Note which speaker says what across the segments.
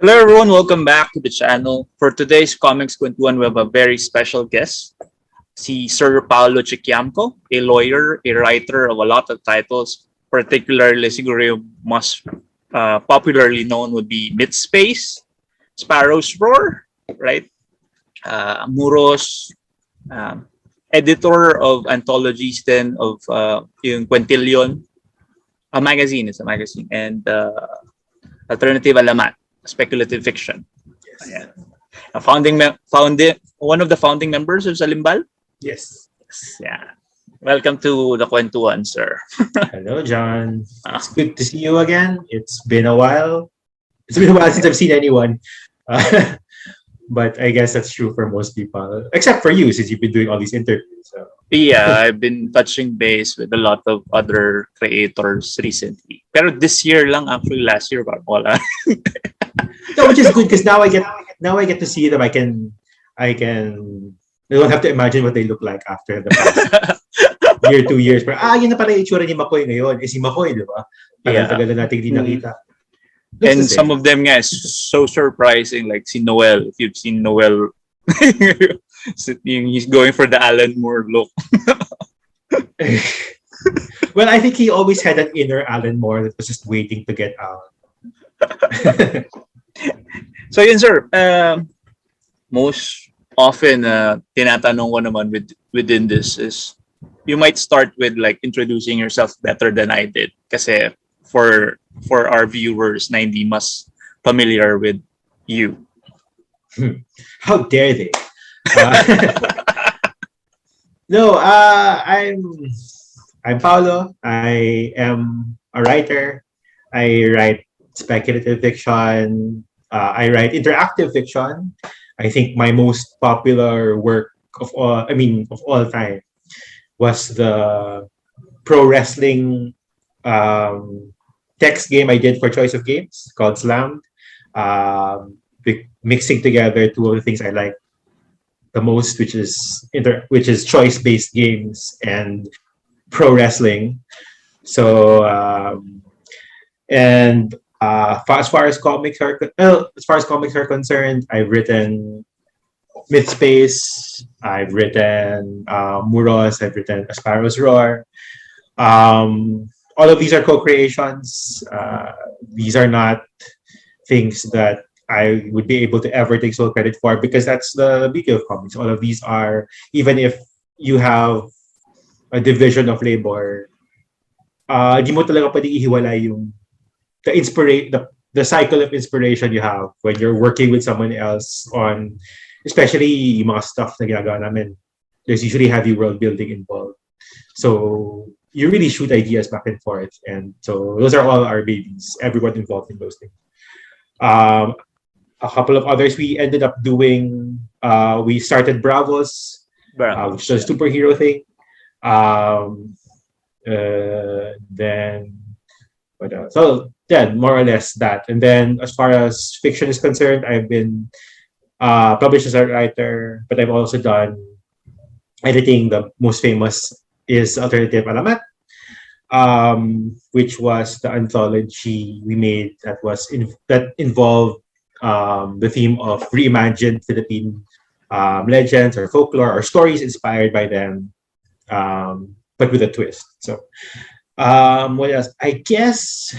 Speaker 1: Hello everyone, welcome back to the channel. For today's Comics Kwentuhan, we have a very special guest, si Sir Paolo Chikiamco, a lawyer, a writer of a lot of titles, particularly siguro yung most popularly known would be MythSpace, Sparrow's Roar, right? Muros, um, editor of anthologies then of yung Quintillion, a magazine, it's a magazine, and Alternative Alamat, speculative fiction.
Speaker 2: Yes.
Speaker 1: Ayan. Founding one of the founding members of Salimbal.
Speaker 2: Yes.
Speaker 1: Yeah. Welcome to the Kwentuhan, sir.
Speaker 2: Hello, John. It's good to see you again. It's been a while. It's been a while since I've seen anyone. Uh, but I guess that's true for most people, except for you, since you've been doing all these interviews. So.
Speaker 1: Yeah, I've been touching base with a lot of other creators recently. Pero this year lang, actually last year, parang wala.
Speaker 2: No, which is good because now I get to see them. I don't have to imagine what they look like after the past year, 2 years. Pero, yun na pala yung itsura ni Makoy ngayon. Si Makoy, di ba?
Speaker 1: Yeah.
Speaker 2: Tagal na natin di nakita.
Speaker 1: And some of them, guys, so surprising. Like si Noel, if you've seen Noel, he's going for the Alan Moore look.
Speaker 2: Well, I think he always had an inner Alan Moore that was just waiting to get out.
Speaker 1: So yun, sir. Most often, tinatanong ko naman within this is, you might start with like introducing yourself better than I did. Kasi for our viewers na hindi mas familiar with you.
Speaker 2: How dare they? No, I'm Paolo. I am a writer. I write speculative fiction. I write interactive fiction. I think my most popular work of all time, was the pro wrestling text game I did for Choice of Games called Slam. Mixing together two of the things I like the most, which is choice-based games and pro wrestling. So as far as comics are concerned, I've written MythSpace, I've written Muros, I've written Sparrow's Roar. All of these are co-creations. These are not things that I would be able to ever take sole credit for, because that's the beauty of comics. All of these are, even if you have a division of labor, di mo talaga pwedeng ihiwalay yung the cycle of inspiration you have when you're working with someone else on, especially yung mga stuff na ginagawa namin. There's usually heavy world building involved. So you really shoot ideas back and forth. And so those are all our babies, everyone involved in those things. A couple of others we ended up doing, we started Bravos, which is a superhero thing. Then what else? So yeah, more or less that. And then as far as fiction is concerned, I've been published as a writer, but I've also done editing. The most famous is Alternative Alamat, which was the anthology we made that involved the theme of reimagined Philippine legends or folklore or stories inspired by them, but with a twist. So what else? I guess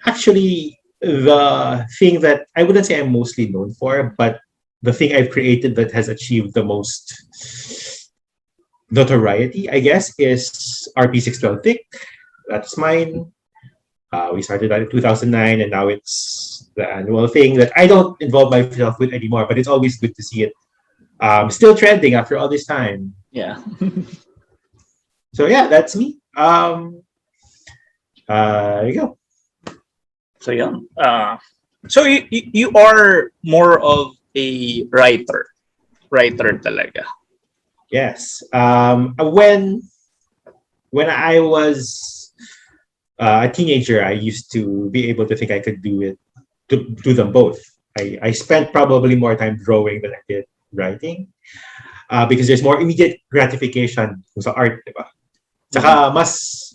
Speaker 2: actually the thing that I wouldn't say I'm mostly known for, but the thing I've created that has achieved the most notoriety, I guess, is RP612 Thick. That's mine. We started that in 2009, and now it's the annual thing that I don't involve myself with anymore, but it's always good to see it still trending after all this time.
Speaker 1: Yeah.
Speaker 2: So yeah, that's me. There you go.
Speaker 1: So yeah. So you are more of a writer talaga.
Speaker 2: Yes. When I was a teenager, I used to be able to think I could do them both. I spent probably more time drawing than I did writing, because there's more immediate gratification sa art, diba? Tsaka mas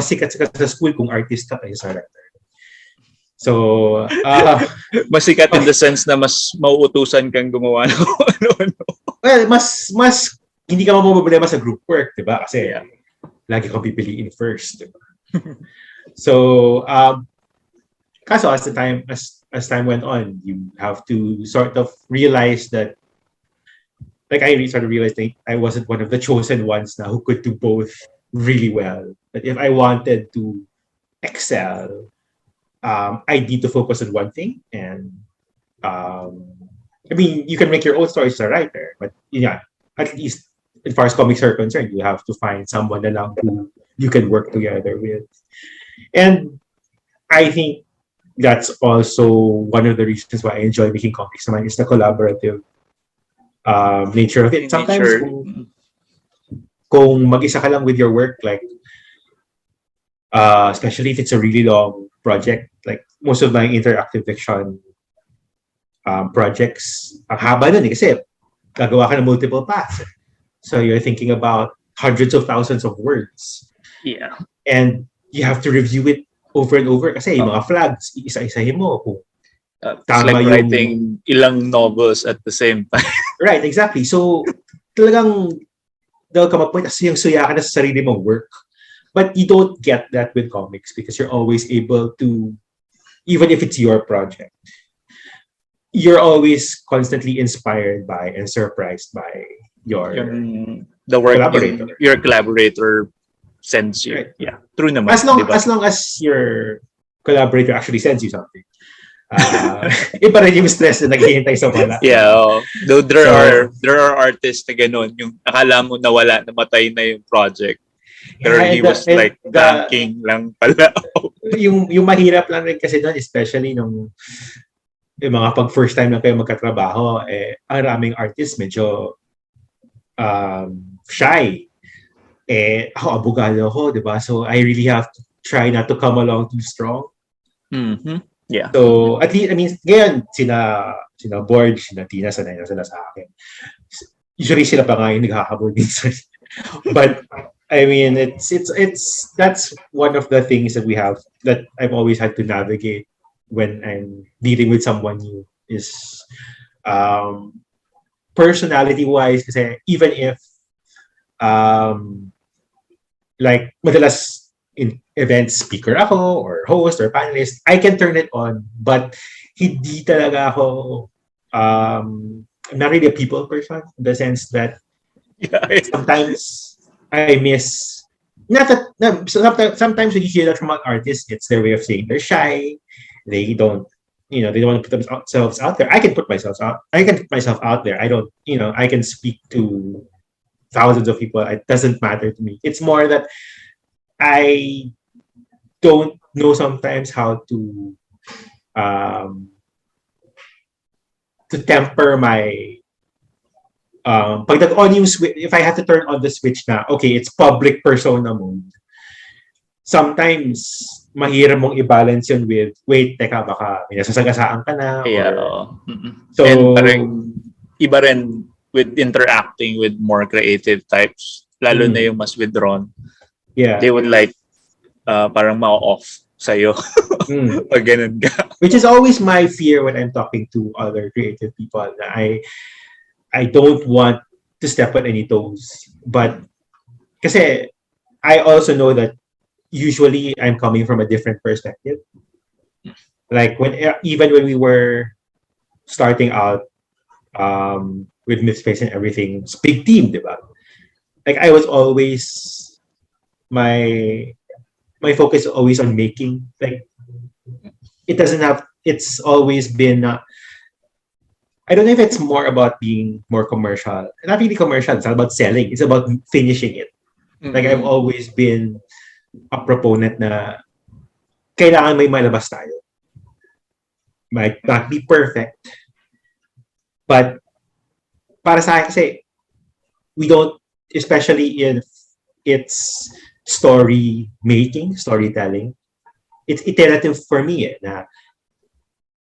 Speaker 2: sikat sa school kung artist ka kaysa sa writer. So,
Speaker 1: Masikat in the sense na mas mauutusan kang gumawa ng ano-ano.
Speaker 2: well, mas hindi ka mamumroblema sa group work, di ba? Kasi
Speaker 1: Yeah.
Speaker 2: lagi kang pipiliin first. Diba? So, kaso as time went on, you have to sort of realize that, like I sort of realized that I wasn't one of the chosen ones now who could do both really well. But if I wanted to excel, I need to focus on one thing. And I mean, you can make your own stories as a writer, but yeah, at least as far as comics are concerned, you have to find someone na lang who you can work together with. And I think that's also one of the reasons why I enjoy making comics naman is the collaborative nature of it. Sometimes
Speaker 1: Nature.
Speaker 2: kung mag-isa ka lang with your work, like especially if it's a really long project, like most of my interactive fiction projects, ang haba nun kasi gagawa ka ng multiple paths. So you're thinking about hundreds of thousands of words.
Speaker 1: Yeah.
Speaker 2: And you have to review it over and over kasi yung mga flags, isa-isahin mo kung
Speaker 1: It's
Speaker 2: tama
Speaker 1: like
Speaker 2: yung...
Speaker 1: writing ilang novels at the same time.
Speaker 2: Right, exactly. So talagang there'll come a point kasi yung suya ka na sa sarili mong work. But you don't get that with comics because you're always able to, even if it's your project, you're always constantly inspired by and surprised by
Speaker 1: The work
Speaker 2: collaborator.
Speaker 1: your collaborator sends you.
Speaker 2: Right.
Speaker 1: Yeah, true naman.
Speaker 2: As long
Speaker 1: diba?
Speaker 2: as your collaborator actually sends you something. Iba rin yung stress na naghihintay sa wala.
Speaker 1: Yeah, though there are artists na ganun, yung akala mo nawala, namatay na yung project. Pero he was like banking lang pala.
Speaker 2: yung mahirap lang rin kasi doon, especially nung yung mga pag first time lang kayo magkatrabaho, ang raming artist medyo shy. Ako, abogado ako, di ba? So, I really have to try not to come along too strong.
Speaker 1: Mm-hmm. Yeah.
Speaker 2: So, at least, I mean, ngayon, sina Borg, sina Tina, sanay na sila sa akin. Usually, sila pa nga yung naghahabol minsan. But, I mean, it's that's one of the things that we have, that I've always had to navigate when I'm dealing with someone new is personality-wise, kasi even if like madalas in events speaker ako or host or panelist, I can turn it on, but hindi talaga ako I'm not really a people person in the sense that sometimes I miss sometimes when you hear that from an artist, it's their way of saying they're shy, they don't want to put themselves out there. I can put myself out there. I don't, I can speak to thousands of people. It doesn't matter to me. It's more that I don't know sometimes how to temper my pag nag-on yung switch, if I have to turn on the switch na, okay, it's public persona mode. Sometimes mahirap mong i-balance yun with, wait, teka, baka may nasasagasaan ka na.
Speaker 1: Yeah.
Speaker 2: So,
Speaker 1: and parang iba rin with interacting with more creative types, lalo na yung mas withdrawn.
Speaker 2: Yeah.
Speaker 1: They would like parang ma-off sa'yo pag ganun ka.
Speaker 2: Which is always my fear when I'm talking to other creative people. I don't want to step on any toes. But kasi I also know that usually I'm coming from a different perspective. Like even when we were starting out with MythSpace and everything, it's a big team, diba? Like I was always my focus is always on making. Like it's always been I don't know if it's more about being more commercial. Not really commercial, it's not about selling, it's about finishing it. Like I've always been a proponent na kailangan may malabas tayo. Might not be perfect, but para sa akin kasi we don't, especially if it's storytelling, it's iterative for me na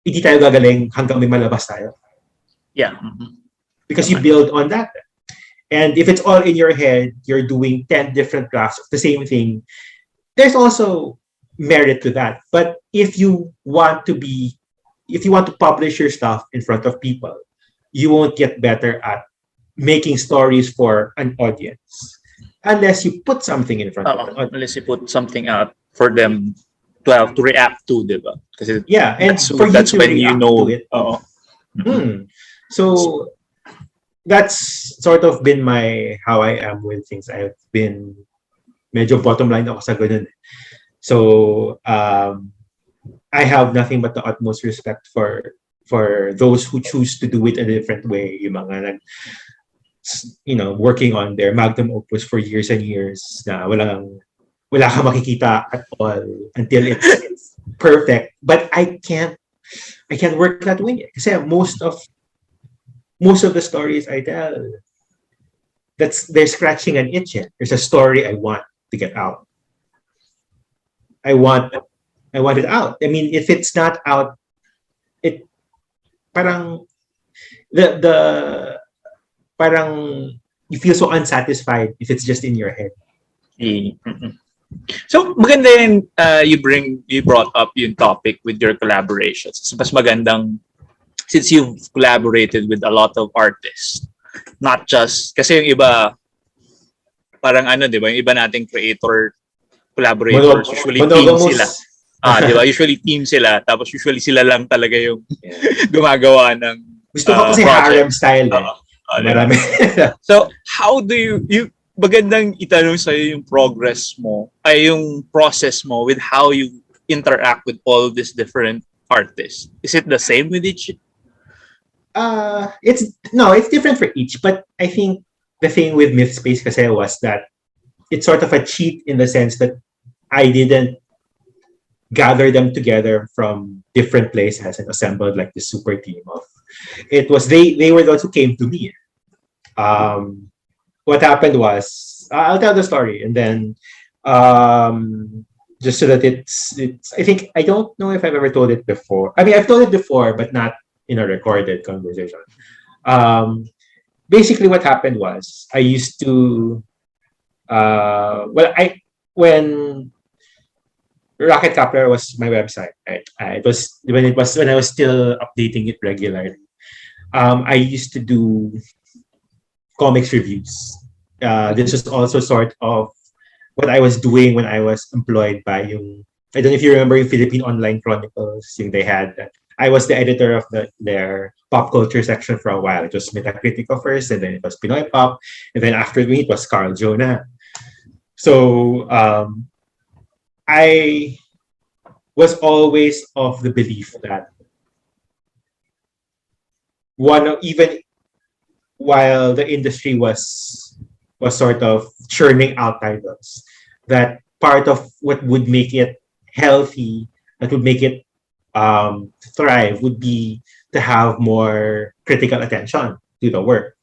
Speaker 2: hindi tayo gagaling hanggang may malabas tayo.
Speaker 1: Yeah.
Speaker 2: Because you build on that. And if it's all in your head, you're doing 10 different drafts of the same thing, there's also merit to that. But if you want to be, if you want to publish your stuff in front of people, you won't get better at making stories for an audience unless you put something in front of an audience.
Speaker 1: Unless you put something out for them to react to, diba? Kasi
Speaker 2: Yeah, and for you
Speaker 1: that's
Speaker 2: to
Speaker 1: when you
Speaker 2: react
Speaker 1: know.
Speaker 2: to it. So that's sort of been how I am with things. I've been medyo bottom line ako sa ganun. So I have nothing but the utmost respect for those who choose to do it a different way. Yung mga working on their magnum opus for years and years na wala ka makikita at all until it's perfect. But I can't work that way. Kasi most of the stories I tell, they're scratching an itch. There's a story I want to get out. I want it out. I mean, if it's not out, it parang parang you feel so unsatisfied if it's just in your head.
Speaker 1: So maganda yun, you brought up yung topic with your collaborations. So, mas magandang since you've collaborated with a lot of artists, not just kasi yung iba parang di ba, yung iba nating creator collaborators usually team sila. Di ba? Usually team sila, tapos usually sila lang talaga yung gumagawa ng
Speaker 2: gusto ko kasi harem style Marami.
Speaker 1: So, how do you magandang itanong sa'yo yung progress mo, ay yung process mo with how you interact with all these different artists. Is it the same with each?
Speaker 2: It's different for each, but I think the thing with MythSpace kasi was that it's sort of a cheat in the sense that I didn't gather them together from different places and assembled like this super team of. It was they were those who came to me. What happened was I'll tell the story and then just so that it's I think I don't know if I've ever told it before. I mean I've told it before but not in a recorded conversation. Basically what happened was I used to when Rocket Coupler was my website. Right? It was when I was still updating it regularly. I used to do comics reviews. This was also sort of what I was doing when I was employed by yung I don't know if you remember yung Philippine Online Chronicles. Yung they had. I was the editor of their pop culture section for a while. It was Metacritical first, and then it was Pinoy Pop, and then after me it was Carl Jonah. So I was always of the belief that even while the industry was sort of churning out titles, that part of what would make it healthy, that would make it thrive, would be to have more critical attention to the work.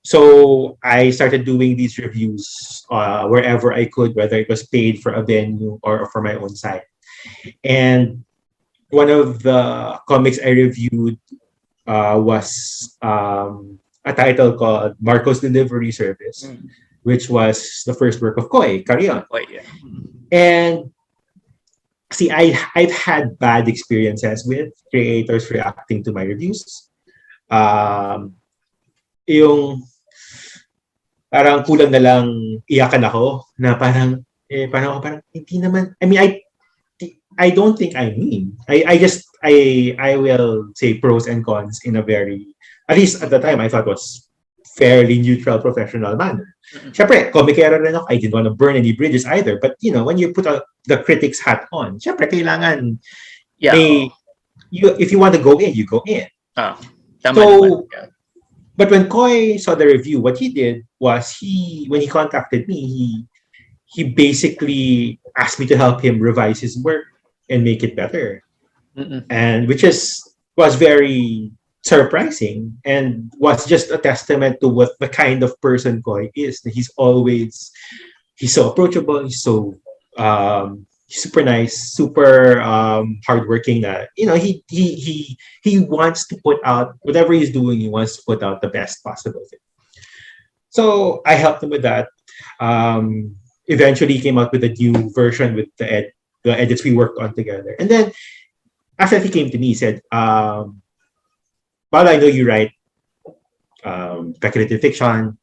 Speaker 2: So I started doing these reviews wherever I could, whether it was paid for a venue or for my own site. And one of the comics I reviewed was a title called Marco's Delivery Service, which was the first work of Koy, Carrion. And see, I've had bad experiences with creators reacting to my reviews. Yung parang kulang na lang iyakan ako na parang hindi naman. I mean, I don't think I mean. I will say pros and cons in a very, at least at the time, I thought was fairly neutral, professional manner. Siyempre, komikera rin ako. I didn't want to burn any bridges either. But, when you put the critic's hat on, siyempre, kailangan, if you want to go in, you go in. But when Koy saw the review, what he did was when he contacted me, he basically asked me to help him revise his work and make it better. And which was very surprising and was just a testament to what the kind of person Koy is. He's so approachable, he's so super nice, super hardworking. He wants to put out whatever he's doing. He wants to put out the best possible thing. So I helped him with that. Eventually, he came out with a new version with the the edits we worked on together. And then after he came to me, he said, Paolo, I know you write speculative fiction.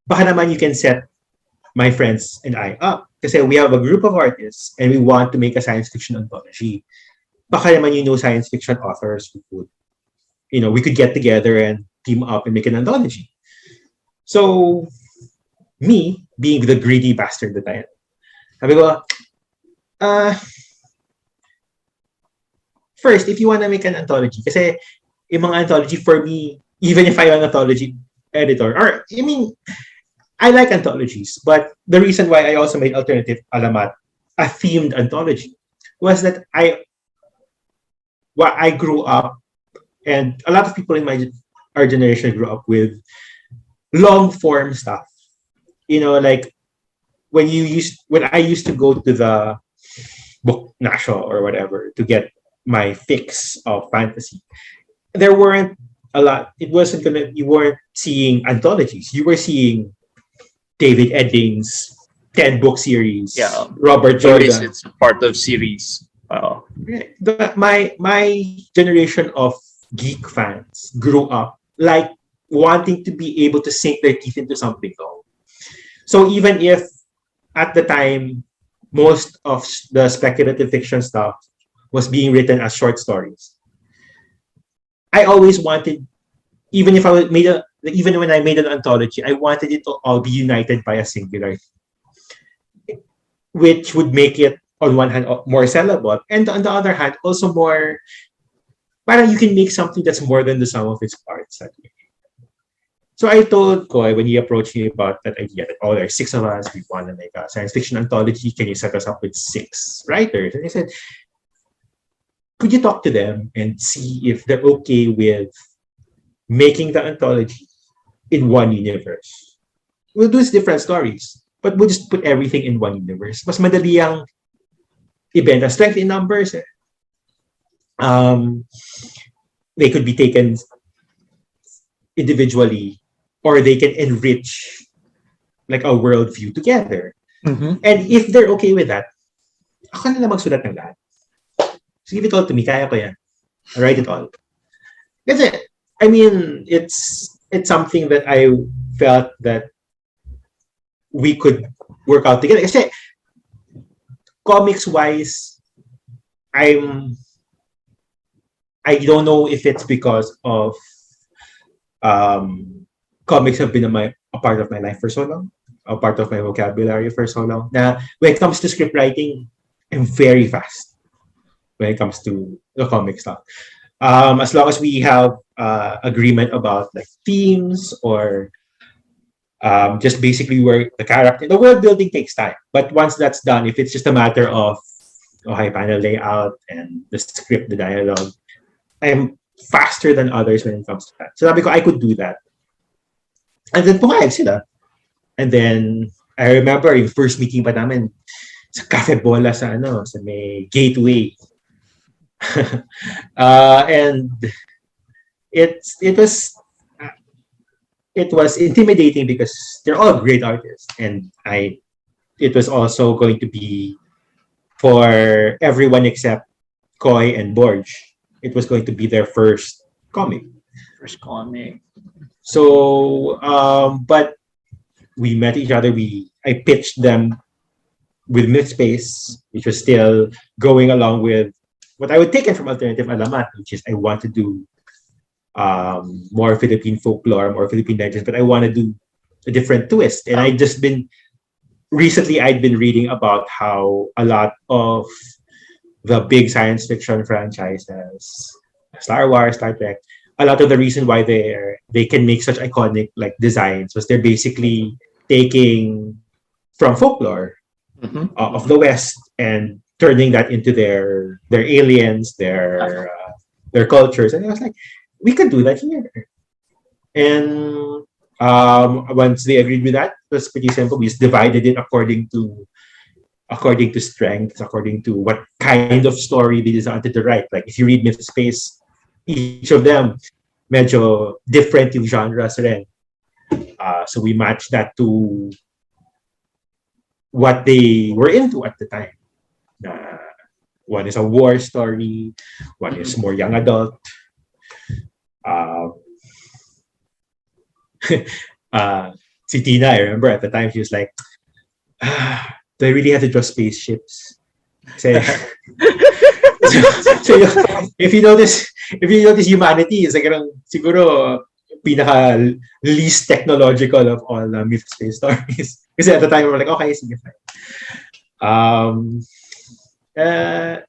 Speaker 2: Baka naman you can set my friends and I up. Kasi we have a group of artists and we want to make a science fiction anthology. Baka naman you know science fiction authors who would, we could get together and team up and make an anthology. So, me, being the greedy bastard that I am, sabi ko, first, if you want to make an anthology, kasi yung mga anthology for me, even if I'm an anthology editor, or, I like anthologies, but the reason why I also made Alternative Alamat a themed anthology was that I grew up, and a lot of people in our generation grew up with long form stuff. Like when I used to go to the book nasho or whatever to get my fix of fantasy, there weren't a lot. You weren't seeing anthologies. You were seeing David Eddings 10-book series.
Speaker 1: Yeah,
Speaker 2: Robert Jordan.
Speaker 1: It's part of series. Wow.
Speaker 2: My generation of geek fans grew up like wanting to be able to sink their teeth into something though. So even if at the time most of the speculative fiction stuff was being written as short stories, I always wanted, even when I made an anthology, I wanted it to all be united by a singular theme, which would make it on one hand more sellable, and on the other hand also more, parang you can make something that's more than the sum of its parts. So I told Koy when he approached me about that idea that, there's 6 of us, we want to make a science fiction anthology, can you set us up with 6 writers? And I said, could you talk to them and see if they're okay with making the anthology in one universe? We'll do different stories, but we'll just put everything in one universe. Mas madali ang ibenta. Strength in numbers. They could be taken individually, or they can enrich like a worldview together.
Speaker 1: Mm-hmm.
Speaker 2: And if they're okay with that, ako na lang magsulat ng lahat. So give it all to me, kaya ko yan. I'll write it all. Kasi, it's something that I felt that we could work out together. Kasi, comics-wise, I don't know if it's because of comics have been a part of my life for so long, a part of my vocabulary for so long. Now, when it comes to script writing, I'm very fast when it comes to the comic stuff. As long as we have agreement about like themes or just basically where the character, the world building takes time. But once that's done, if it's just a matter of panel layout and the script, the dialogue, I'm faster than others when it comes to that. So sabi ko, I could do that. And then pumayag sila. And then I remember yung first meeting pa namin sa Cafe Bola sa may Gateway. And it was intimidating because they're all great artists, and it was also going to be for everyone except Koy and Borj. It was going to be their first comic. So, but we met each other. I pitched them with MythSpace, which was still going along with what I would take from Alternative Alamat, which is I want to do more Philippine folklore, more Philippine legends, but I want to do a different twist. And I'd been reading about how a lot of the big science fiction franchises, Star Wars, Star Trek, a lot of the reason why they can make such iconic like designs was they're basically taking from folklore of the West and turning that into their aliens, their cultures. And I was like, we could do that here. And once they agreed with that, it was pretty simple. We just divided it according to strengths, according to what kind of story they decided to write. Like if you read MythSpace, each of them medyo different yung genres rin. So we matched that to what they were into at the time. One is a war story, one is more young adult. Uh, si Tina, I remember at the time she was like, do I really have to draw spaceships? Kasi, so, if you notice humanity is like siguro pinaka least technological of all myth space stories. Kasi at the time we were like, okay, sige, fine.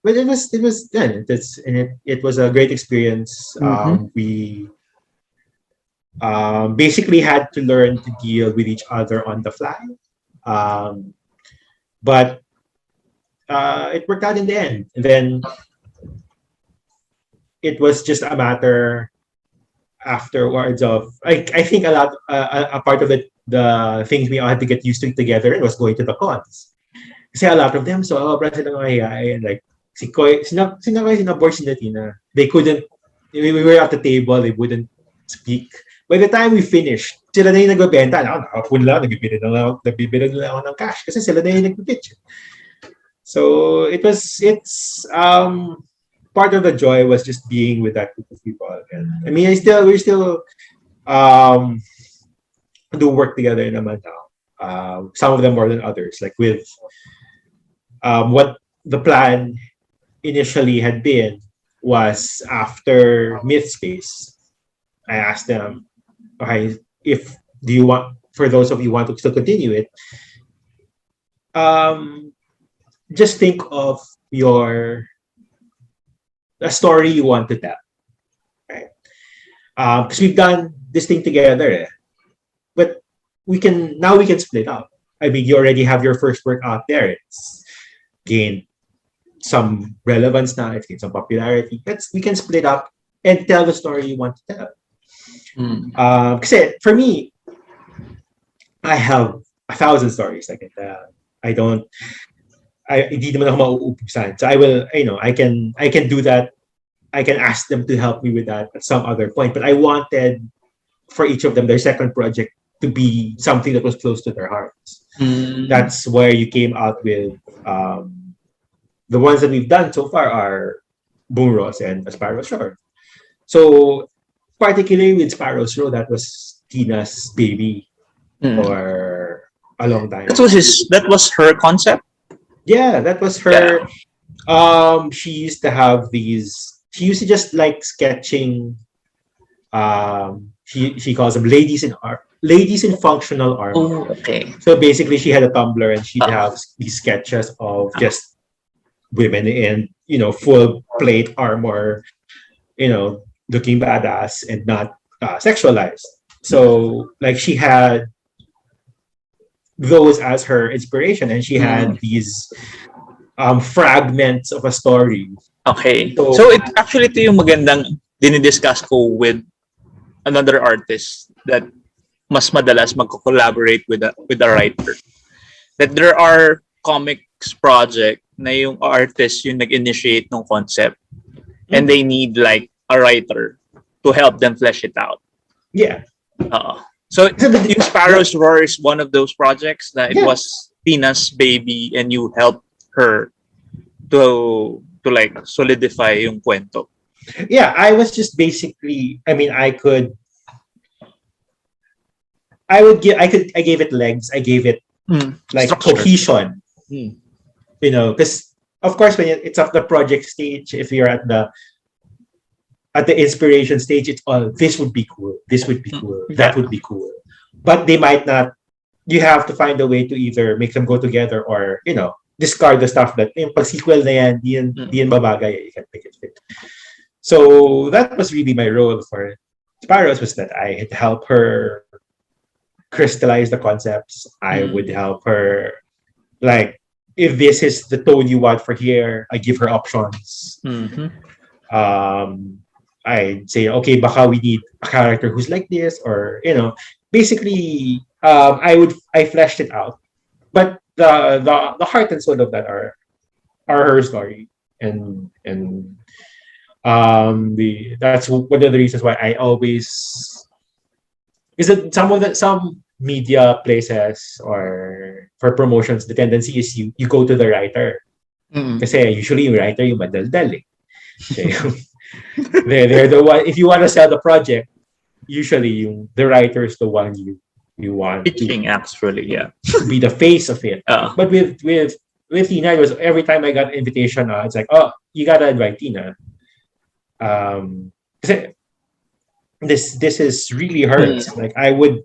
Speaker 2: But it was a great experience. We basically had to learn to deal with each other on the fly. But it worked out in the end. And then it was just a matter afterwards of I think a part of the things we all had to get used to together was going to the cons. Kasi a lot of them, so silang mahihain. Like si Koy, sina boys si Tina. They couldn't. We were at the table. They wouldn't speak. By the time we finished, sila na yung nagbebenta. Nakapun lang, nagbibili na ako ng cash kasi sila na yung nagpipitch. So it's part of the joy was just being with that group of people. And I mean, we still do work together naman now. Some of them more than others. Like with what the plan initially had been was after MythSpace, I asked them, okay, do you want, for those of you who want to still continue it, just think of a story you want to tell, right? Because we've done this thing together, but we can split up. I mean, you already have your first work out there. It's gained some relevance now. It's gained some popularity. We can split up and tell the story you want to tell. Because for me, I have 1,000 stories I can tell. Hindi naman ako mauubusan. So I can do that. I can ask them to help me with that at some other point. But I wanted for each of them, their second project to be something that was close to their hearts. That's where you came out with the ones that we've done so far are Muros and Sparrow. So particularly with Sparrow's Row, that was Tina's baby for a long time.
Speaker 1: That was her concept?
Speaker 2: Yeah, that was her. Yeah. She used to have these. She used to just like sketching. She calls them ladies in functional armor.
Speaker 1: Oh, okay.
Speaker 2: So basically, she had a Tumblr and she'd have these sketches of just women in full plate armor, looking badass and not sexualized. So like she had those as her inspiration, and she had these fragments of a story.
Speaker 1: Okay. So it actually ito yung magandang dinidiscuss ko with another artist that mas madalas magko-collaborate with a writer. That there are comics project na yung artist yung nag-initiate ng concept and they need like a writer to help them flesh it out.
Speaker 2: Yeah.
Speaker 1: So yung Sparrow's Roar is one of those projects that it was Tina's baby and you helped her to like solidify yung kwento.
Speaker 2: Yeah, I was just basically, I mean, I gave it legs. I gave it like structure. Cohesion. Because of course when it's at the project stage, if you're at the inspiration stage, it's all this would be cool, this would be cool, that would be cool. But they might not. You have to find a way to either make them go together or discard the stuff that pag sequel na yan, di yan babagay, you can't make it fit. So that was really my role for Sparrows, was that I had help her crystallize the concepts. I would help her, like, if this is the tone you want for here, I give her options. I'd say, okay, baka we need a character who's like this, or basically, I fleshed it out. But the heart and soul of that are her story, and that's one of the reasons why I always, is that some media places or for promotions, the tendency is you go to the writer Kasi usually yung writer yung madaldal eh. Siya yung- they're the one, if you want to sell the project, usually the writer is the one you want
Speaker 1: Pitching actually, yeah.
Speaker 2: to be the face of it. But with Tina, it was every time I got an invitation, it's like, oh, you gotta invite Tina. Kasi this is really hurts. Like I would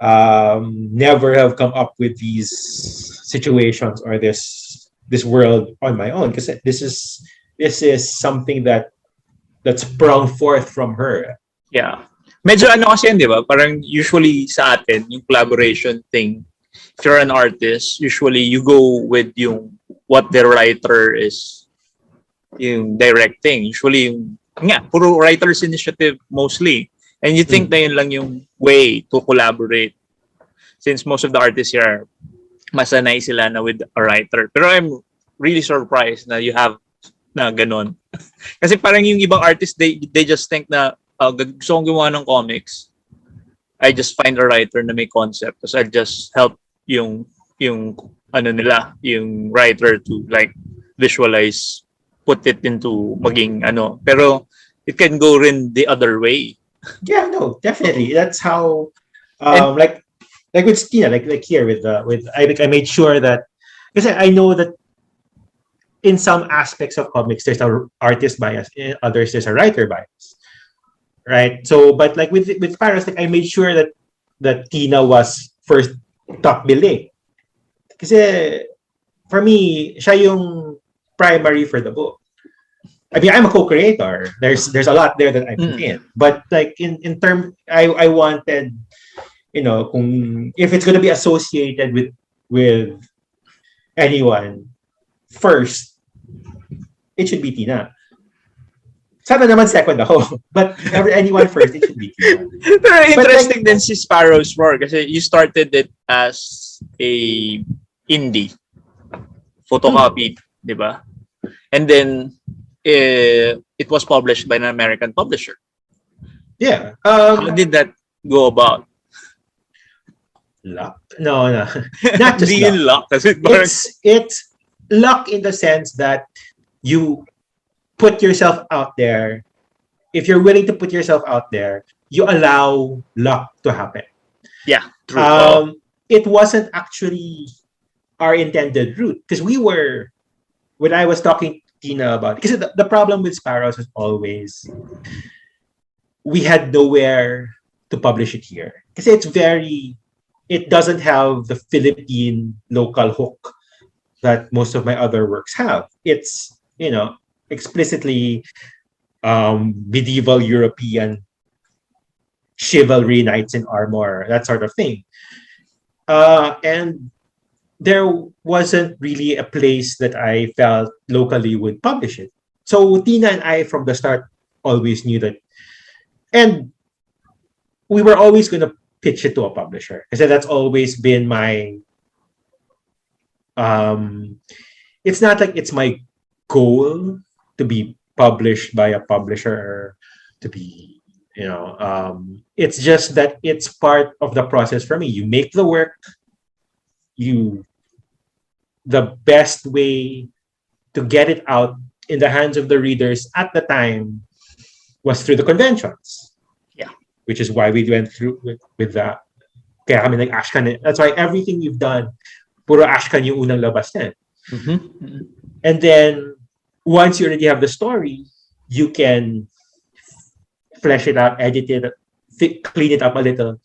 Speaker 2: never have come up with these situations or this world on my own, because this is something that sprung forth from her.
Speaker 1: Yeah. Medyo ano kasi yun, di ba? Parang usually sa atin, yung collaboration thing, if you're an artist, usually you go with yung what the writer is yung directing. Usually yung, nga, puro writer's initiative mostly. And you think na yun lang yung way to collaborate. Since most of the artists here, masanay sila na with a writer. Pero I'm really surprised na you have na ganon. Kasi parang yung ibang artists, they just think na gusto kong gumawa ng comics. I just find a writer na may concept. Tapos I just help yung ano nila, yung writer to like visualize, put it into maging ano. Pero it can go rin the other way.
Speaker 2: Yeah, no, definitely. That's how like with Stina, like here with I made sure that, because I know that in some aspects of comics there's a artist bias, in others there's a writer bias. Right? So but like with Paris, like I made sure that Tina was first top billing. Kasi for me, siya yung primary for the book. I mean, I'm a co-creator. There's a lot there that I put in. But like in term, I wanted, kung if it's gonna be associated with anyone, first, it should be Tina. Sana naman second ako. But anyone first, it should be Tina.
Speaker 1: Very interesting din si Sparrow's Roar kasi you started it as a indie photocopy, di ba? And then it was published by an American publisher.
Speaker 2: Yeah.
Speaker 1: How did that go about?
Speaker 2: Luck? No. Not just
Speaker 1: luck.
Speaker 2: It's luck in the sense that you put yourself out there. If you're willing to put yourself out there, you allow luck to happen.
Speaker 1: Yeah, true.
Speaker 2: It wasn't actually our intended route, because when I was talking to Tina about it, because the problem with Sparrows was always we had nowhere to publish it here. Because it doesn't have the Philippine local hook that most of my other works have. It's, explicitly medieval European chivalry, knights in armor, that sort of thing. And there wasn't really a place that I felt locally would publish it. So Tina and I from the start always knew that, and we were always going to pitch it to a publisher, because that's always been my it's not like it's my goal to be published by a publisher, or to be it's just that it's part of the process for me. You make the work, the best way to get it out in the hands of the readers at the time was through the conventions.
Speaker 1: Yeah.
Speaker 2: Which is why we went through with that. Kaya kami nag-ashcan. That's why everything we've done, puro ashcan yung unang labas na. And then, once you already have the story, you can flesh it out, edit it, clean it up a little.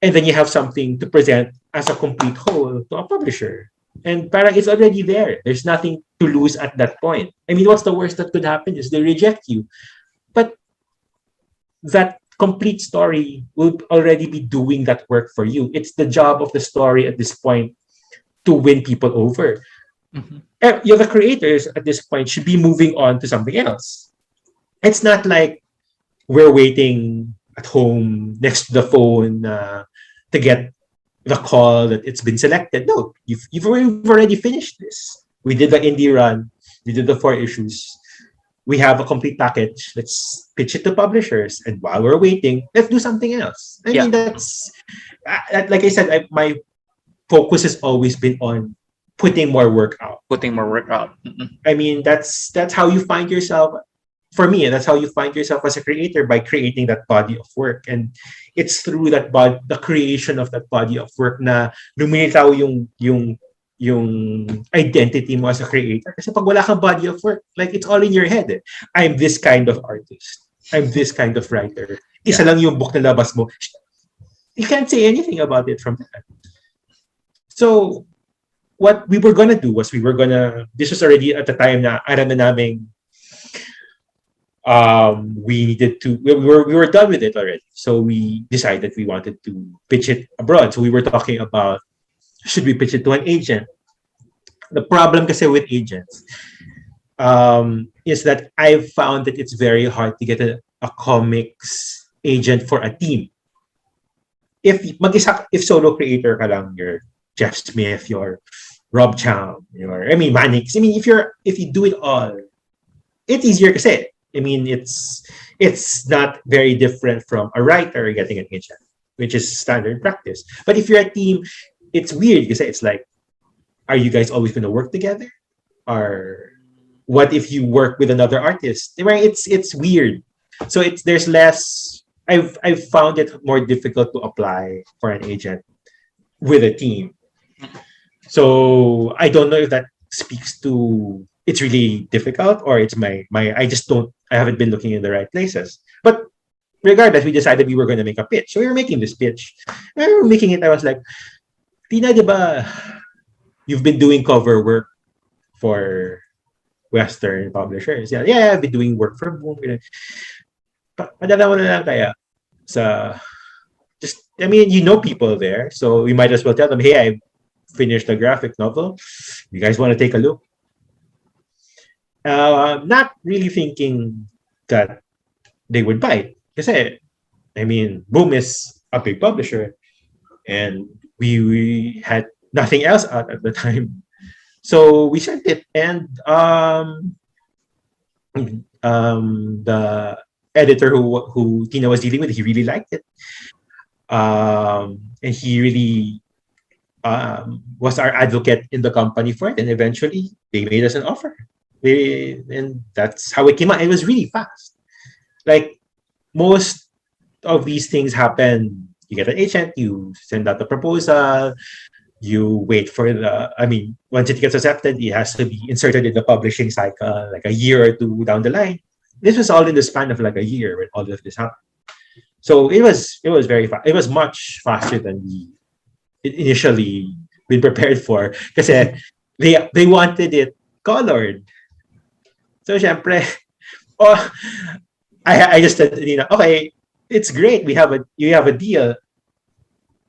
Speaker 2: And then you have something to present as a complete whole to a publisher. And parang it's already there. There's nothing to lose at that point. I mean, what's the worst that could happen is they reject you. But that complete story will already be doing that work for you. It's the job of the story at this point to win people over. The creators at this point should be moving on to something else. It's not like we're waiting at home next to the phone to get the call that it's been selected. No, you've already finished this. We did the indie run. We did the 4 issues. We have a complete package. Let's pitch it to publishers. And while we're waiting, let's do something else. I mean, that's like I said, my focus has always been on putting more work out.
Speaker 1: Putting more work out.
Speaker 2: I mean, that's how you find yourself. For me, that's how you find yourself as a creator, by creating that body of work. And it's through that body, the creation of that body of work, na lumilitaw yung identity mo as a creator. Kasi pag wala kang body of work, like it's all in your head. Eh. I'm this kind of artist. I'm this kind of writer. Isa lang yung book na labas mo. You can't say anything about it from that. So, what we were gonna do was this was already at the time na alam na namin we were done with it already. So we decided we wanted to pitch it abroad. So we were talking about, should we pitch it to an agent? The problem kasi with agents is that I've found that it's very hard to get a comics agent for a team. If solo creator ka lang, you're Jeff Smith, you're Rob Chang, Manix. I mean, if you do it all, it's easier kasi. I mean, it's not very different from a writer getting an agent, which is standard practice. But if you're a team, it's weird because it's like, are you guys always going to work together? Or what if you work with another artist? It's weird. So there's less. I've found it more difficult to apply for an agent with a team. So I don't know if that speaks to it's really difficult, or it's my I haven't been looking in the right places. But regardless, we decided we were going to make a pitch. So we were making this pitch. And we were making it. I was like, Tina, diba, you've been doing cover work for Western publishers. Yeah, I've been doing work for Boom. Padala mo na lang kaya sa you know people there, so we might as well tell them, hey, I finished a graphic novel. You guys want to take a look? Not really thinking that they would bite. Kasi, Boom is a big publisher, and we had nothing else out at the time. So we sent it, and the editor who Tina was dealing with, he really liked it. And he really was our advocate in the company for it. And eventually, they made us an offer. And that's how it came out. It was really fast. Like, most of these things happen. You get an agent, you send out the proposal, you wait for once it gets accepted, it has to be inserted in the publishing cycle, like a year or two down the line. This was all in the span of like a year when all of this happened. So it was very fast. It was much faster than we initially been prepared for. Because they wanted it colored. So syempre, I just said, okay, it's great. You have a deal.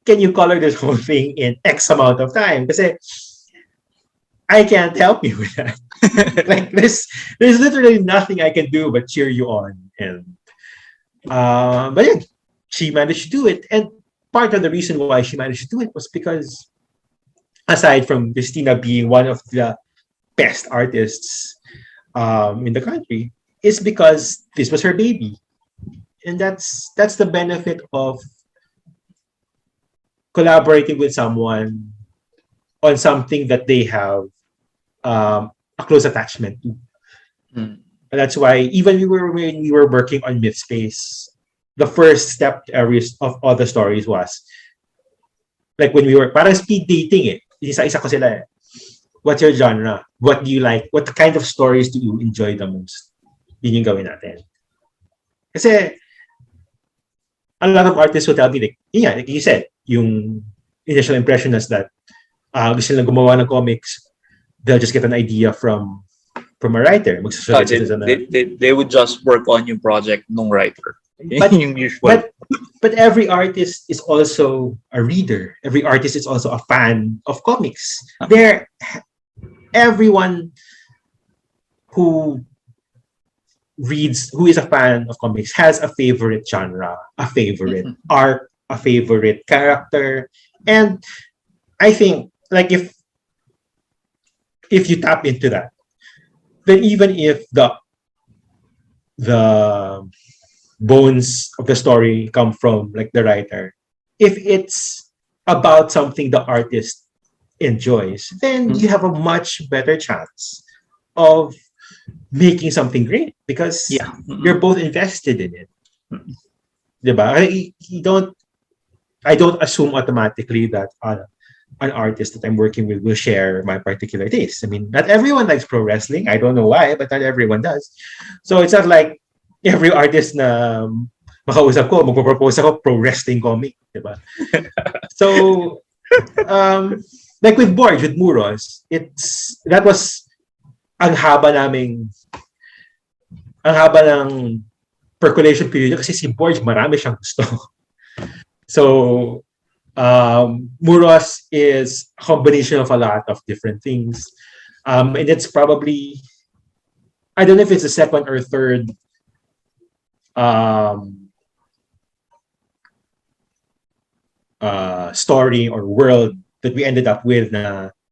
Speaker 2: Can you color this whole thing in X amount of time? Because I can't help you with that. Like there's literally nothing I can do but cheer you on. And but yeah, she managed to do it. And part of the reason why she managed to do it was because, aside from Christina being one of the best artists in the country, is because this was her baby. And that's the benefit of collaborating with someone on something that they have a close attachment to. And that's why even when we were working on MythSpace, the first step of all the stories was like when we were parang speed dating. Isa-isa ko sila. What's your genre? What do you like? What kind of stories do you enjoy the most? Yun yung gawin natin. Kasi a lot of artists will tell me, like you said, yung initial impression is that gusto nilang gumawa ng comics, they'll just get an idea from a writer.
Speaker 1: They would just work on yung project nung writer.
Speaker 2: But every artist is also a reader. Every artist is also a fan of comics. Everyone who is a fan of comics has a favorite genre, a favorite arc, a favorite character. And I think like if you tap into that, then even if the bones of the story come from like the writer, if it's about something the artist enjoys, then you have a much better chance of making something great because
Speaker 1: Yeah.
Speaker 2: you're both invested in it.
Speaker 1: Mm.
Speaker 2: Diba? I don't assume automatically that an artist that I'm working with will share my particular taste. I mean, not everyone likes pro wrestling. I don't know why, but not everyone does. So it's not like every artist na makausap ko, magpo-propose ako pro wrestling comic, diba? So, like with Borge, with Muros, that was ang haba naming ang haba ng percolation period kasi si Borge marami siyang gusto. So, Muros is a combination of a lot of different things. And it's probably, I don't know if it's the second or third story or world that we ended up with.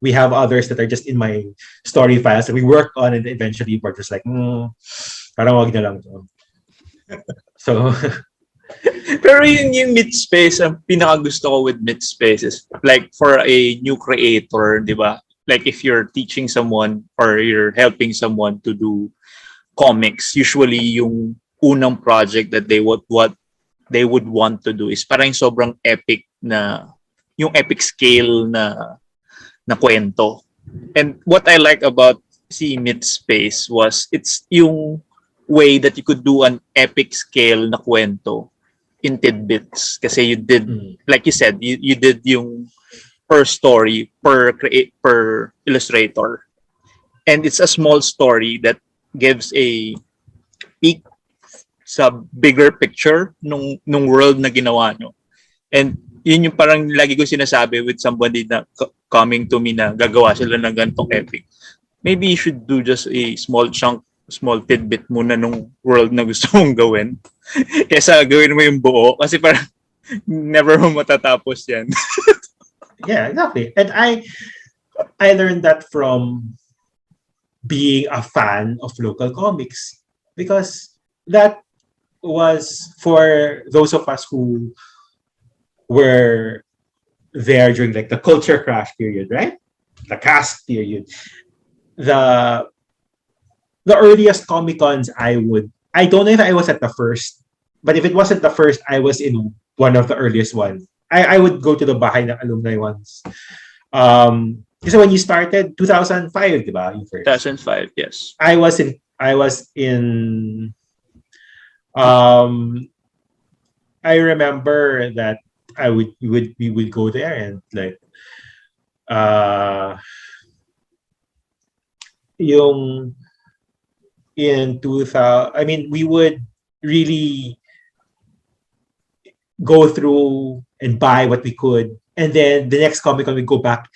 Speaker 2: We have others that are just in my story files that we work on, and eventually we're just like, parang wag na lang to. So,
Speaker 1: Pero yung MythSpace, ang pinakagusto ko with MythSpace is like for a new creator, di ba? Like if you're teaching someone or you're helping someone to do comics, usually yung unang project that they would want to do is parang sobrang epic na yung epic scale na kwento. And what I like about MythSpace was it's yung way that you could do an epic scale na kwento in tidbits kasi you did like you said you did yung per story per illustrator, and it's a small story that gives a peek sa bigger picture nung world na ginawa nyo. And yun yung parang lagi ko sinasabi with somebody na coming to me na gagawa sila ng ganitong epic. Maybe you should do just a small tidbit muna nung world na gusto mong gawin. Kesa gawin mo yung buo kasi parang never mo matatapos yan.
Speaker 2: Yeah, exactly. And I learned that from being a fan of local comics because that was for those of us who were there during like the culture crash period, right? The cast period. The earliest Comic Cons I don't know if I was at the first, but if it wasn't the first, I was in one of the earliest ones. I would go to the bahay ng alumni ones. Kasi when you started, 2005, di ba?
Speaker 1: 2005, yes.
Speaker 2: I was in I remember that we would go there and like yung in 2000, I mean, we would really go through and buy what we could, and then the next Comic Con we go back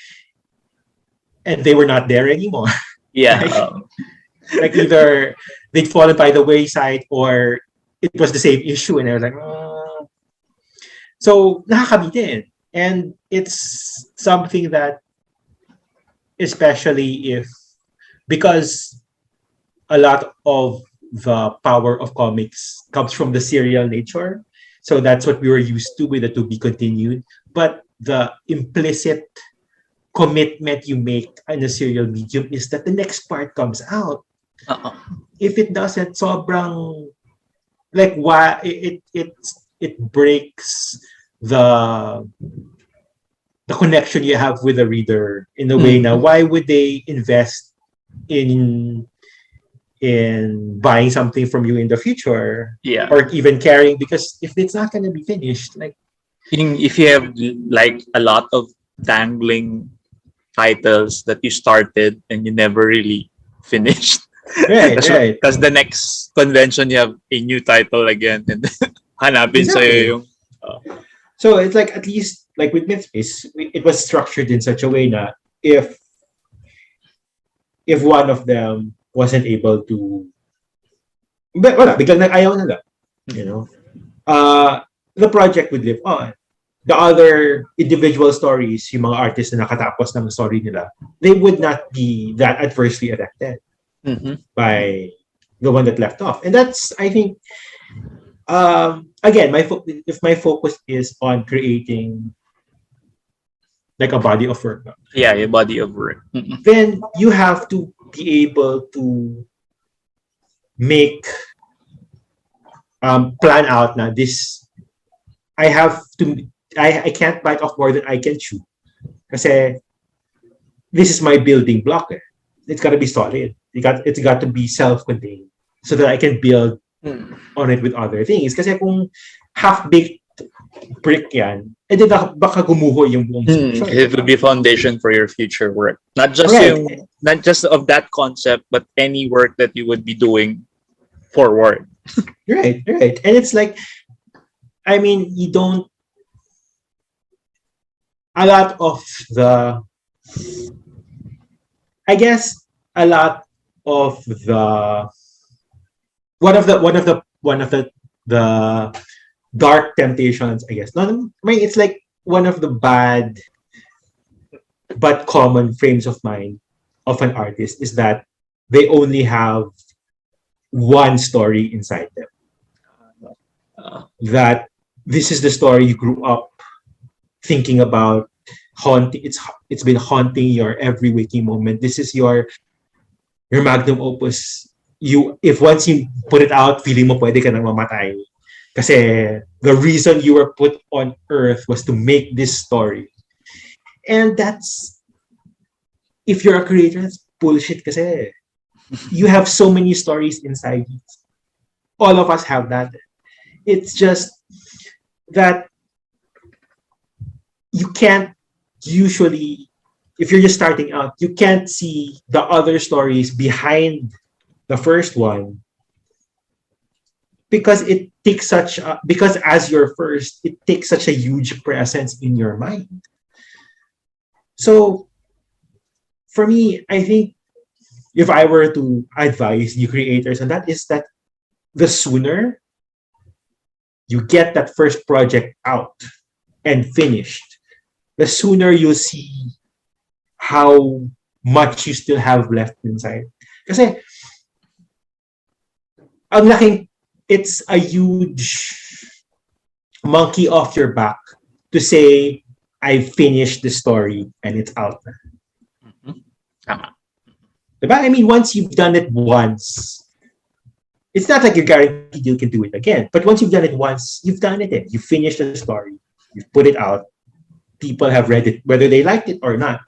Speaker 2: and they were not there anymore.
Speaker 1: Yeah.
Speaker 2: Like either they'd fallen by the wayside or it was the same issue, and I was like, So nakakabitin. And it's something that, especially because a lot of the power of comics comes from the serial nature. So that's what we were used to with the to be continued. But the implicit commitment you make in a serial medium is that the next part comes out. If it doesn't, sobrang like why it breaks the connection you have with the reader in a way. Now, why would they invest in buying something from you in the future, or even caring, because if it's not going to be finished, like
Speaker 1: if you have like a lot of dangling titles that you started and you never really finished,
Speaker 2: right.
Speaker 1: Because the next convention you have a new title again and hanapin sa'yo yung
Speaker 2: so it's like, at least like with MythSpace, it was structured in such a way that if one of them wasn't able to, but wala, biglang nag-ayaw na lang, you know, the project would live on. The other individual stories, yung mga artists na nakatapos ng story nila, they would not be that adversely affected by the one that left off. And that's, I think, again, if my focus is on creating like a body of work,
Speaker 1: Yeah, your body of work. Mm-mm.
Speaker 2: then you have to be able to make plan out na this. I have to. I can't bite off more than I can chew. Kasi this is my building block. Eh. It's got to be solid. It's got to be self-contained so that I can build on it with other things. Kasi kung half-baked brick yan, edi baka gumuho yung buong structure.
Speaker 1: It would be foundation for your future work. Not just
Speaker 2: Right.
Speaker 1: not just of that concept, but any work that you would be doing forward.
Speaker 2: Right. And it's like, I mean, you don't, a lot of the, I guess, a lot of the, one of the dark temptations, I guess. No, I mean, it's like one of the bad but common frames of mind of an artist is that they only have one story inside them. That this is the story you grew up thinking about, haunting. It's been haunting your every waking moment. This is your magnum opus. If once you put it out, feeling mo pwede ka nang mamatay. Kasi the reason you were put on earth was to make this story. And that's, if you're a creator, that's bullshit kasi you have so many stories inside you. All of us have that. It's just that you can't usually, if you're just starting out, you can't see the other stories behind the first one because it takes because as your first, it takes such a huge presence in your mind. So for me, I think if I were to advise new creators, and that is that the sooner you get that first project out and finished, the sooner you'll see how much you still have left inside. Kasi ang laking, it's a huge monkey off your back to say, I finished the story and it's out.
Speaker 1: Tama.
Speaker 2: Diba? I mean, once you've done it once, it's not like you're guaranteed you can do it again. But once you've done it once, you've done it. You finished the story. You've put it out. People have read it, whether they liked it or not.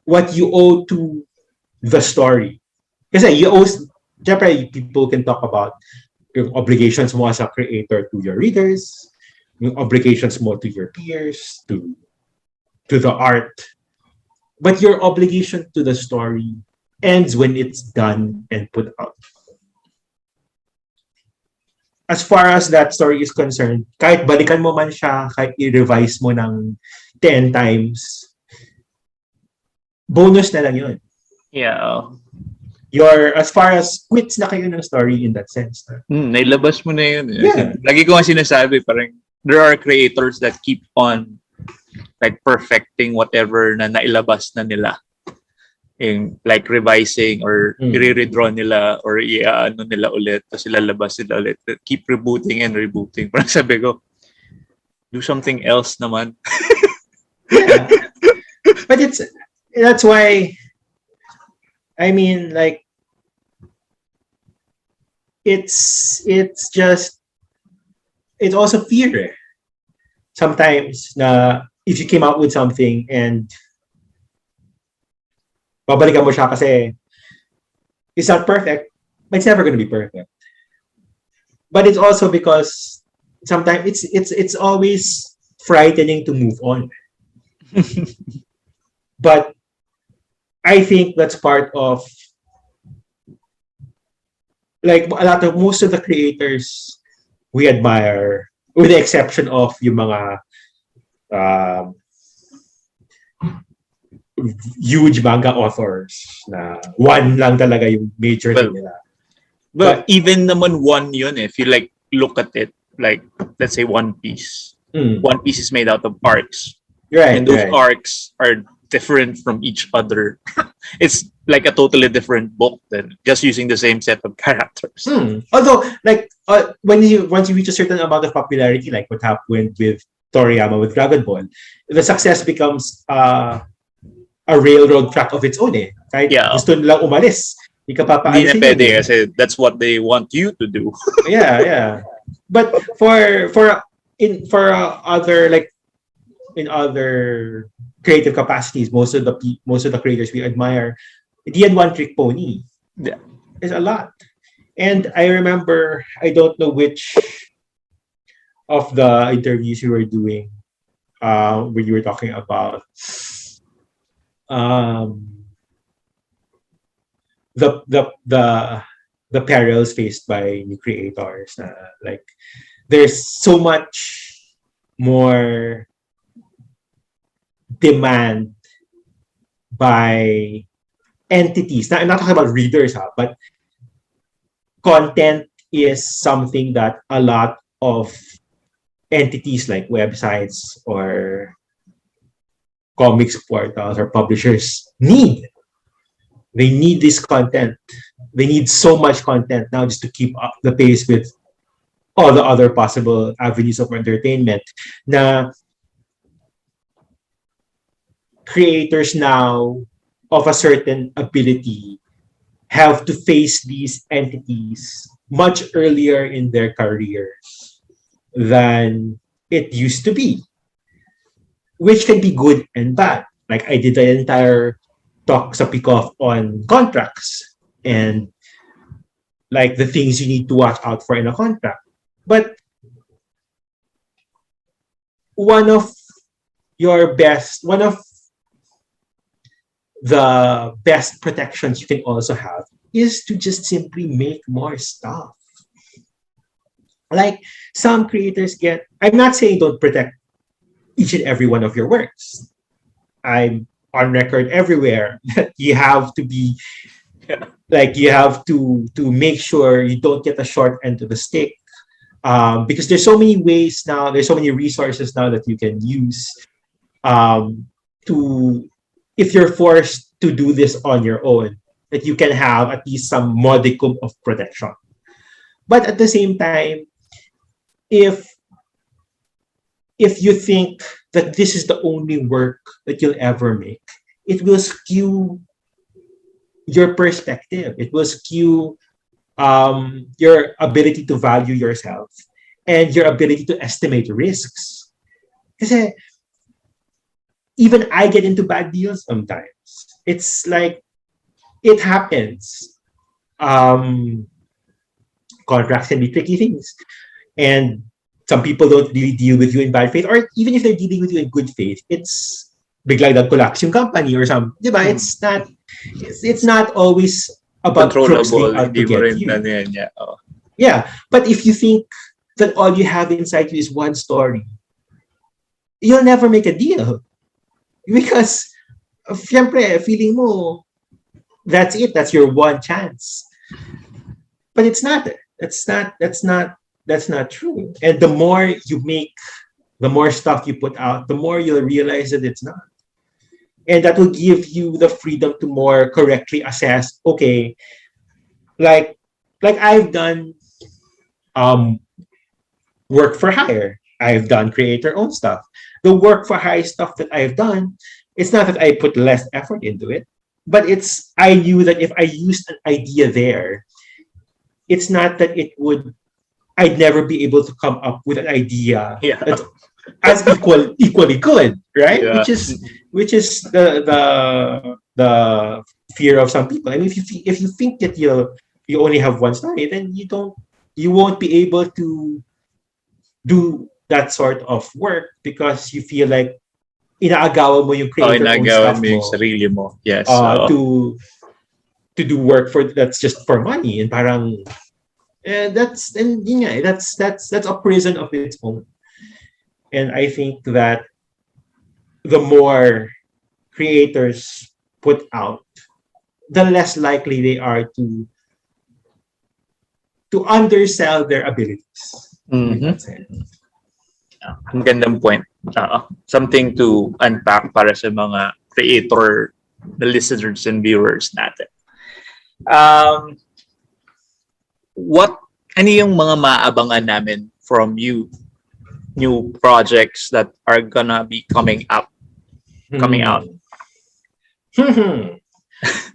Speaker 2: What you owe to the story. Kasi you owe, syempre, people can talk about your obligations mo as a creator to your readers, yung obligations mo to your peers, to the art. But your obligation to the story ends when it's done and put out. As far as that story is concerned, kahit balikan mo man siya, kahit i-revise mo ng 10 times, bonus na lang yun.
Speaker 1: Yeah.
Speaker 2: As far as quits na kayo ng story in that sense.
Speaker 1: Nailabas mo na yun.
Speaker 2: Yeah.
Speaker 1: Lagi ko nga sinasabi, parang there are creators that keep on like perfecting whatever na nailabas na nila. Like revising or i-redraw nila or i-ano nila ulit tapos ilalabas nila ulit. Keep rebooting and rebooting. Parang sabi ko, do something else naman.
Speaker 2: Yeah. But that's why, I mean, like, it's also fear. Sometimes na if you came out with something and babalikan mo siya kasi it's not perfect, but it's never going to be perfect. But it's also because sometimes it's always frightening to move on. But I think that's part of, like, most of the creators we admire, with the exception of yung mga huge manga authors na one lang talaga yung major thing nila.
Speaker 1: But even naman one yun, if you like look at it, like let's say One Piece. One Piece is made out of arcs.
Speaker 2: Right.
Speaker 1: And those arcs are different from each other. It's like a totally different book than just using the same set of characters.
Speaker 2: Although, like, once you reach a certain amount of popularity, like what happened with Toriyama with Dragon Ball, the success becomes a railroad track of its own eh. Kahit
Speaker 1: Yeah.
Speaker 2: gusto nilang umalis, hindi ka
Speaker 1: Hindi na
Speaker 2: papaalisin
Speaker 1: pwede
Speaker 2: yun eh.
Speaker 1: kasi that's what they want you to do.
Speaker 2: Yeah. But for other like in other creative capacities, most of the creators we admire, the one trick pony
Speaker 1: Yeah.
Speaker 2: is a lot. And I remember, I don't know which of the interviews you were doing, when you were talking about the the the the perils faced by new creators. Like there's so much more demand by entities. Now, I'm not talking about readers, but content is something that a lot of entities like websites or comics portals or publishers need. They need this content. They need so much content now just to keep up the pace with all the other possible avenues of entertainment. Na creators now of a certain ability have to face these entities much earlier in their careers than it used to be, which can be good and bad. Like I did an entire talk sa Pickoff on contracts and like the things you need to watch out for in a contract. But one of the best protections you can also have is to just simply make more stuff. Like some creators I'm not saying don't protect each and every one of your works. I'm on record everywhere that you have to be like you have to make sure you don't get a short end of the stick, because there's so many ways now, there's so many resources now that you can use to, if you're forced to do this on your own, that you can have at least some modicum of protection. But at the same time, if you think that this is the only work that you'll ever make, it will skew your perspective. It will skew your ability to value yourself and your ability to estimate risks. Because even I get into bad deals sometimes. It's like, it happens. Contracts can be tricky things. And some people don't really deal with you in bad faith, or even if they're dealing with you in good faith, it's biglang nag-collapse yung company or something. Diba? It's not always about crooks being out to get you. Yeah, but if you think that all you have inside you is one story, you'll never make a deal. Because, syempre, feeling mo, that's it. That's your one chance. But it's not. That's not true. And the more you make, the more stuff you put out, the more you'll realize that it's not. And that will give you the freedom to more correctly assess, okay, like I've done work for hire. I've done creator-owned stuff. The work for hire stuff that I've done, it's not that I put less effort into it, but I knew that if I used an idea there, it's not that I'd never be able to come up with an idea that's as equally good, right?
Speaker 1: Yeah.
Speaker 2: Which is the fear of some people. I mean, if you think that you only have one story, then you won't be able to do that sort of work because you feel like inaagawan mo yung creator-owned stuff mo,
Speaker 1: yung sarili mo. Yes.
Speaker 2: to do work that's just for money, and parang that's a prison of its own. And I think that the more creators put out, the less likely they are to undersell their abilities.
Speaker 1: Mm-hmm. Ang gandang point. Something to unpack para sa mga creator, the listeners and viewers natin. Ano yung mga maabangan namin from you new projects that are gonna be coming out?
Speaker 2: Hmm.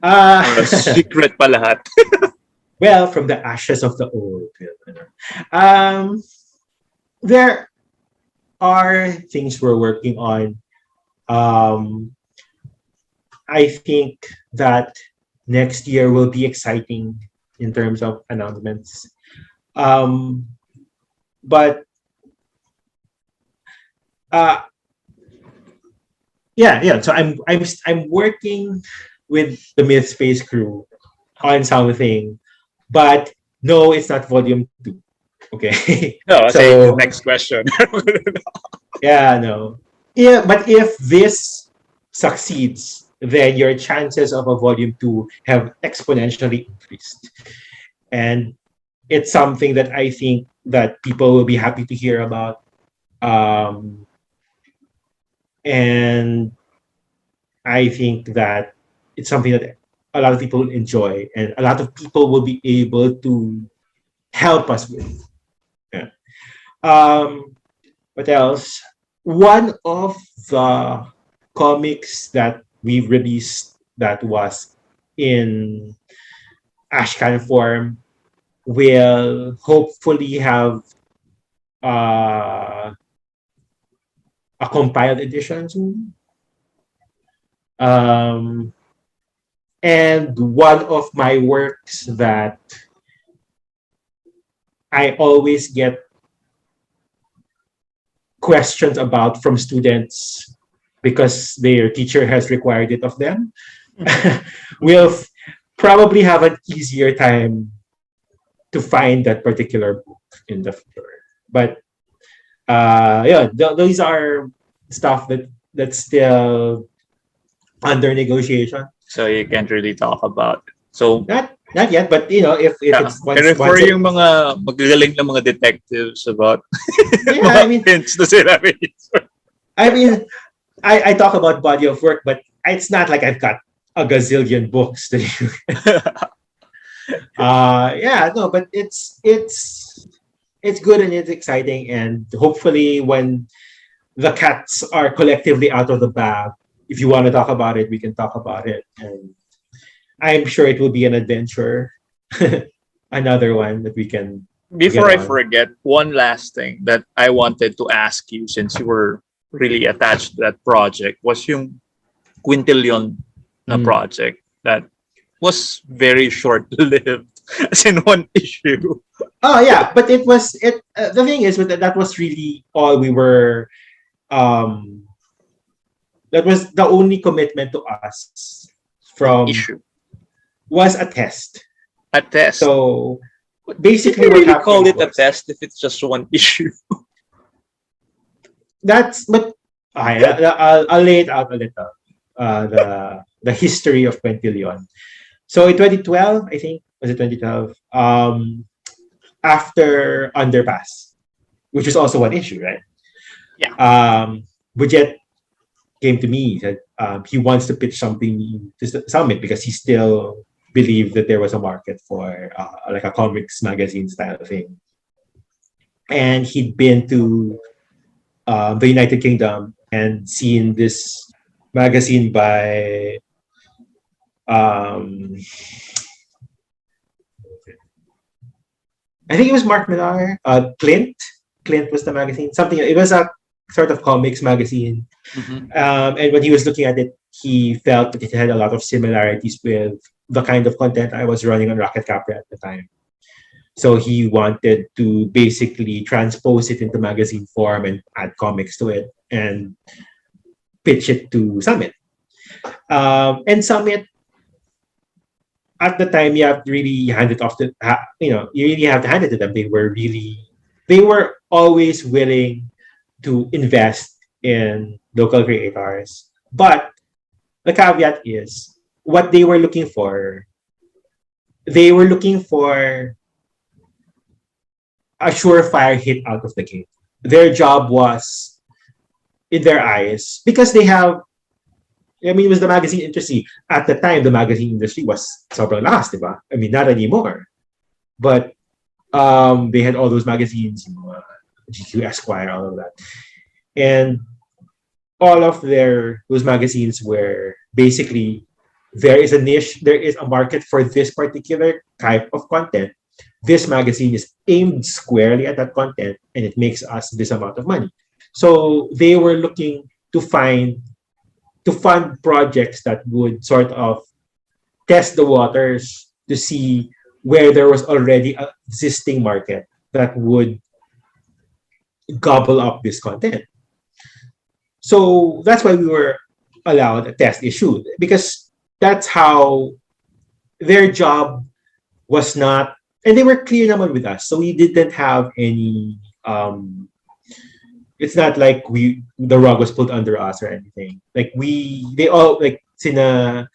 Speaker 1: Or secret pa lahat?
Speaker 2: Well, from the ashes of the old. Um, there are things we're working on. Um, I think that next year will be exciting in terms of announcements. Um, but uh, yeah. So I'm working with the MythSpace crew on something, but no, it's not volume two. Okay,
Speaker 1: No, I'll say the
Speaker 2: so
Speaker 1: next question.
Speaker 2: yeah, no, yeah, but if this succeeds, then your chances of a volume two have exponentially increased, and it's something that I think that people will be happy to hear about. Um, and I think that it's something that a lot of people will enjoy, and a lot of people will be able to help us with. Yeah. Um, what else? One of the comics that we released that was in Ashcan form will hopefully have uh, a compiled edition soon. Um, and one of my works that I always get questions about from students because their teacher has required it of them will probably have an easier time to find that particular book in the future. But yeah, those are stuff that's still under negotiation.
Speaker 1: So you can't really talk about it. So
Speaker 2: Not yet, but you know, if
Speaker 1: yeah,
Speaker 2: it's
Speaker 1: I refer
Speaker 2: once it,
Speaker 1: yung mga magagaling na mga detectives about
Speaker 2: yeah,
Speaker 1: mga hints na sinabi.
Speaker 2: I mean, I talk about body of work, but it's not like I've got a gazillion books to do. Yeah, no, but it's good and it's exciting, and hopefully when the cats are collectively out of the bag, if you want to talk about it, we can talk about it, and I'm sure it will be an adventure. Another one that we can
Speaker 1: Before
Speaker 2: get
Speaker 1: I
Speaker 2: on.
Speaker 1: forget, one last thing that I wanted to ask you since you were really attached to that project was yung Quintillion na
Speaker 2: Mm.
Speaker 1: project that was very short-lived as in one issue.
Speaker 2: Oh yeah, but it was it. The thing is, with that was really all we were. Um, that was the only commitment to us
Speaker 1: One
Speaker 2: from
Speaker 1: issue.
Speaker 2: was a test.
Speaker 1: A test.
Speaker 2: So
Speaker 1: Did
Speaker 2: basically,
Speaker 1: we
Speaker 2: what
Speaker 1: really call
Speaker 2: happened
Speaker 1: it a
Speaker 2: was
Speaker 1: test if it's just one issue?
Speaker 2: that's but I'll lay it out a little. The history of Quintillion. So in 2012, I think was it 2012? After Underpass, which is also one issue, right?
Speaker 1: Yeah.
Speaker 2: Budget came to me that he wants to pitch something to Summit because he still believed that there was a market for like a comics magazine style thing. And he'd been to the United Kingdom and seen this magazine by um, I think it was Mark Millar, Clint. Clint was the magazine. Something. It was a sort of comics magazine.
Speaker 1: Mhm.
Speaker 2: And when he was looking at it, he felt that it had a lot of similarities with the kind of content I was running on Rocket Capra at the time. So he wanted to basically transpose it into magazine form and add comics to it and pitch it to Summit. And Summit, at the time, you have to really hand it off to, you really have to hand it to them. They were always willing to invest in local creators. But the caveat is what they were looking for a surefire hit out of the gate. Their job was in their eyes because they have. I mean, it was the magazine industry at the time. The magazine industry was sobrang lakas, diba? I mean, not anymore. But they had all those magazines, GQ Esquire, all of that. And all of those magazines were basically, there is a niche, there is a market for this particular type of content. This magazine is aimed squarely at that content, and it makes us this amount of money. So they were looking to fund projects that would sort of test the waters to see where there was already an existing market that would gobble up this content. So that's why we were allowed a test issue, because that's how their job was not, and they were clear naman with us. So we didn't have any, it's not like the rug was pulled under us or anything. Like they all, like sina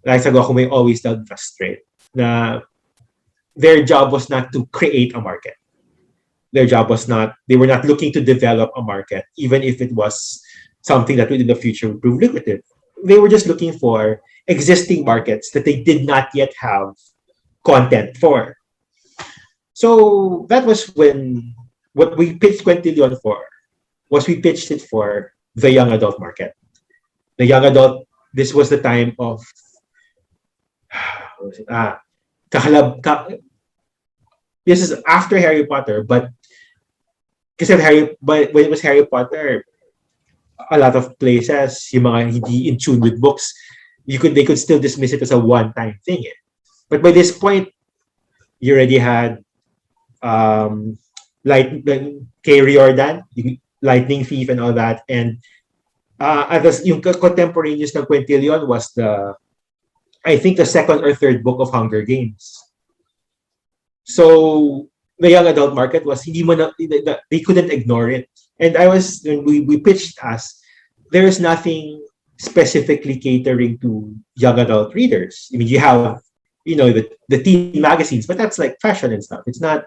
Speaker 2: Liza Goku may always tell us straight na their job was not to create a market. Their job was not, they were not looking to develop a market, even if it was something that would in the future would prove lucrative. They were just looking for existing markets that they did not yet have content for. So that was when, what we pitched Kwentuhan for was we pitched it for the young adult market. The young adult, this was the time of, what was it? This is after Harry Potter, but when it was Harry Potter, a lot of places, yung mga hindi in tune with books, they could still dismiss it as a one-time thing. But by this point, you already had Kay Riordan, Lightning Thief and all that, and yung contemporaneous ng Kwentuhan was I think the second or third book of Hunger Games. So the young adult market was, they couldn't ignore it. And when we pitched us, there's nothing specifically catering to young adult readers. I mean, you have, the teen magazines, but that's like fashion and stuff. It's not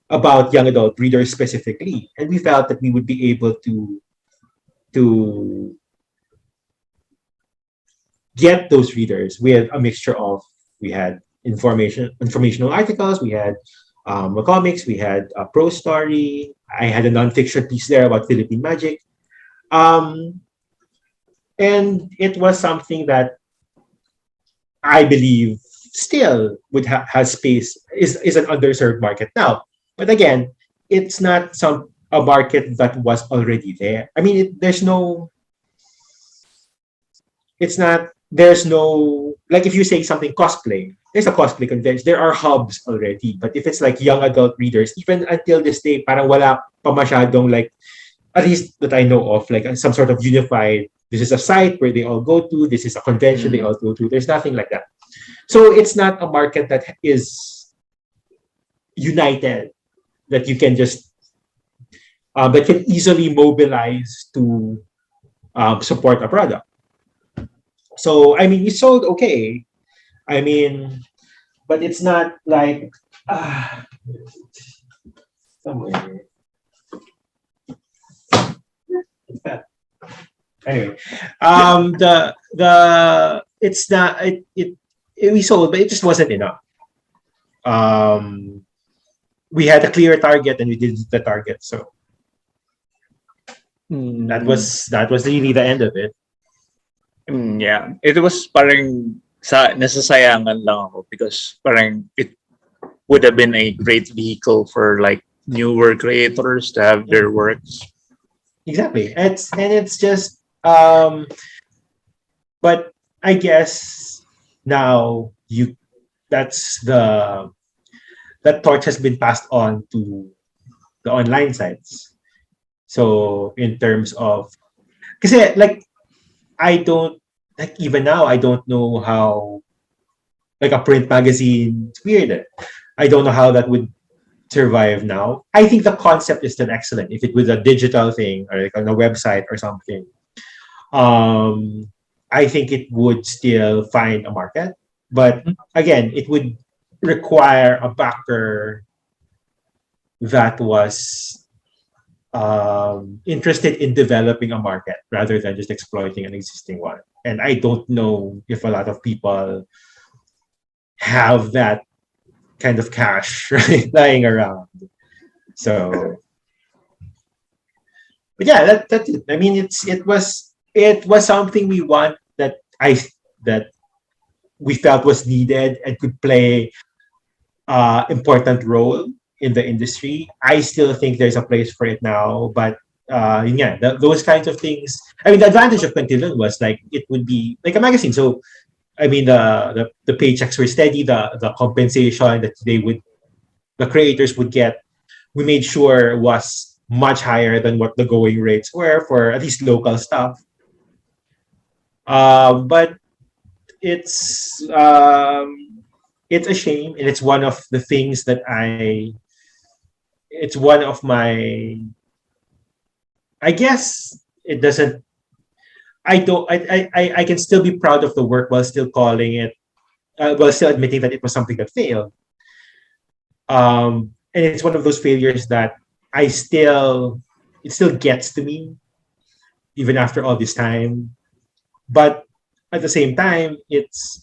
Speaker 2: about young adult readers specifically. And we felt that we would be able to get those readers with a mixture of, we had informational articles, we had comics, we had a prose story, I had a nonfiction piece there about Philippine magic. And it was something that I believe still would have space, is an underserved market now. But again, it's not a market that was already there. I mean, there's no, like if you say something cosplay, there's a cosplay convention. There are hubs already. But if it's like young adult readers, even until this day, parang wala pa masyadong, like, at least that I know of, like some sort of unified, this is a site where they all go to, this is a convention they all go to. There's nothing like that. So it's not a market that is united, that you can just, that can easily mobilize to support a product. So, I mean, we sold okay. I mean, but it's not like, somewhere. Anyway, it's not, we sold, but it just wasn't enough. We had a clear target and we did the target. So that was really the end of it.
Speaker 1: Yeah, it was parang nasasayangan lang ako because parang it would have been a great vehicle for like newer creators to have their works.
Speaker 2: Exactly. It's just but I guess now that torch has been passed on to the online sites. So in terms of, kasi like even now I don't know how, like a print magazine, it's weird. I don't know how that would survive now. I think the concept is still excellent. If it was a digital thing or like on a website or something, I think it would still find a market. But again, it would require a backer that was interested in developing a market rather than just exploiting an existing one. And I don't know if a lot of people have that kind of cash, right, lying around. So but yeah, that's it. I mean, it was something we want that we felt was needed and could play important role in the industry. I still think there's a place for it now, but yeah, those kinds of things. I mean, the advantage of Quintillion was like it would be like a magazine. So I mean, the paychecks were steady. The compensation that the creators would get, we made sure was much higher than what the going rates were for at least local stuff. But it's it's a shame, and it's one of the things that it's one of my, I guess it doesn't, I don't, I can still be proud of the work while still calling it, while still admitting that it was something that failed. And it's one of those failures that it still gets to me even after all this time. But at the same time, it's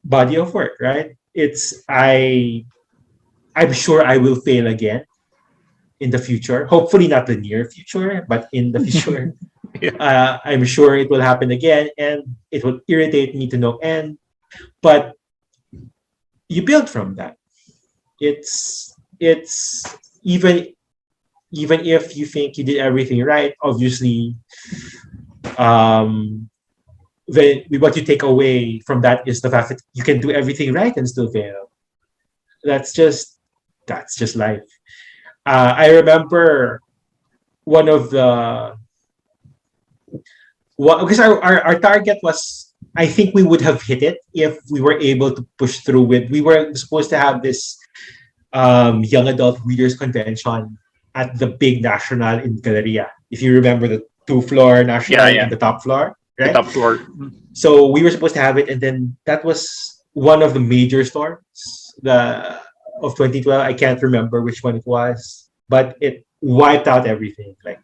Speaker 2: body of work, right? I'm sure I will fail again in the future. Hopefully not the near future, but in the future.
Speaker 1: Yeah.
Speaker 2: I'm sure it will happen again, and it will irritate me to no end. But you build from that. It's even if you think you did everything right, obviously, um, what you take away from that is the fact that you can do everything right and still fail. That's just that's just life. I remember one of the because our target was, I think we would have hit it if we were able to push through with, we were supposed to have this young adult readers convention at the big national in Galleria. If you remember the two-floor national
Speaker 1: Yeah, yeah.
Speaker 2: and the top floor,
Speaker 1: The
Speaker 2: right?
Speaker 1: top floor.
Speaker 2: So we were supposed to have it, and then that was one of the major storms of 2012. I can't remember which one it was, but it wiped out everything. Like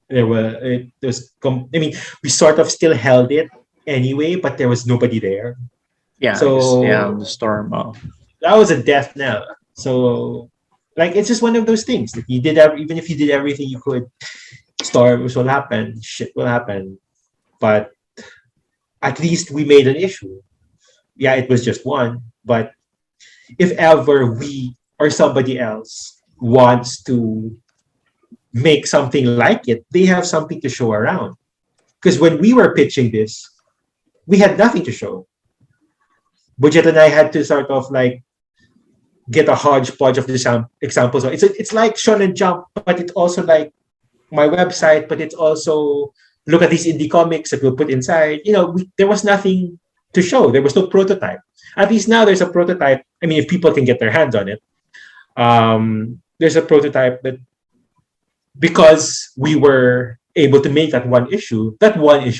Speaker 2: I mean, we sort of still held it anyway, but there was nobody there.
Speaker 1: Yeah, yeah,
Speaker 2: So
Speaker 1: the storm.
Speaker 2: that was a death knell. So like it's just one of those things that even if you did everything you could, storms will happen, shit will happen, but at least we made an issue. Yeah, it was just one, but if ever we or somebody else wants to make something like it, they have something to show around. Because when we were pitching this, we had nothing to show. Budget and I had to sort of like get a hodgepodge of the examples. It's like Shonen Jump, but it's also like my website, but it's also look at these indie comics that we'll put inside. There was nothing to show. There was no prototype. At least now there's a prototype. I mean, if people can get their hands on it, there's a prototype that, because we were able to make that one issue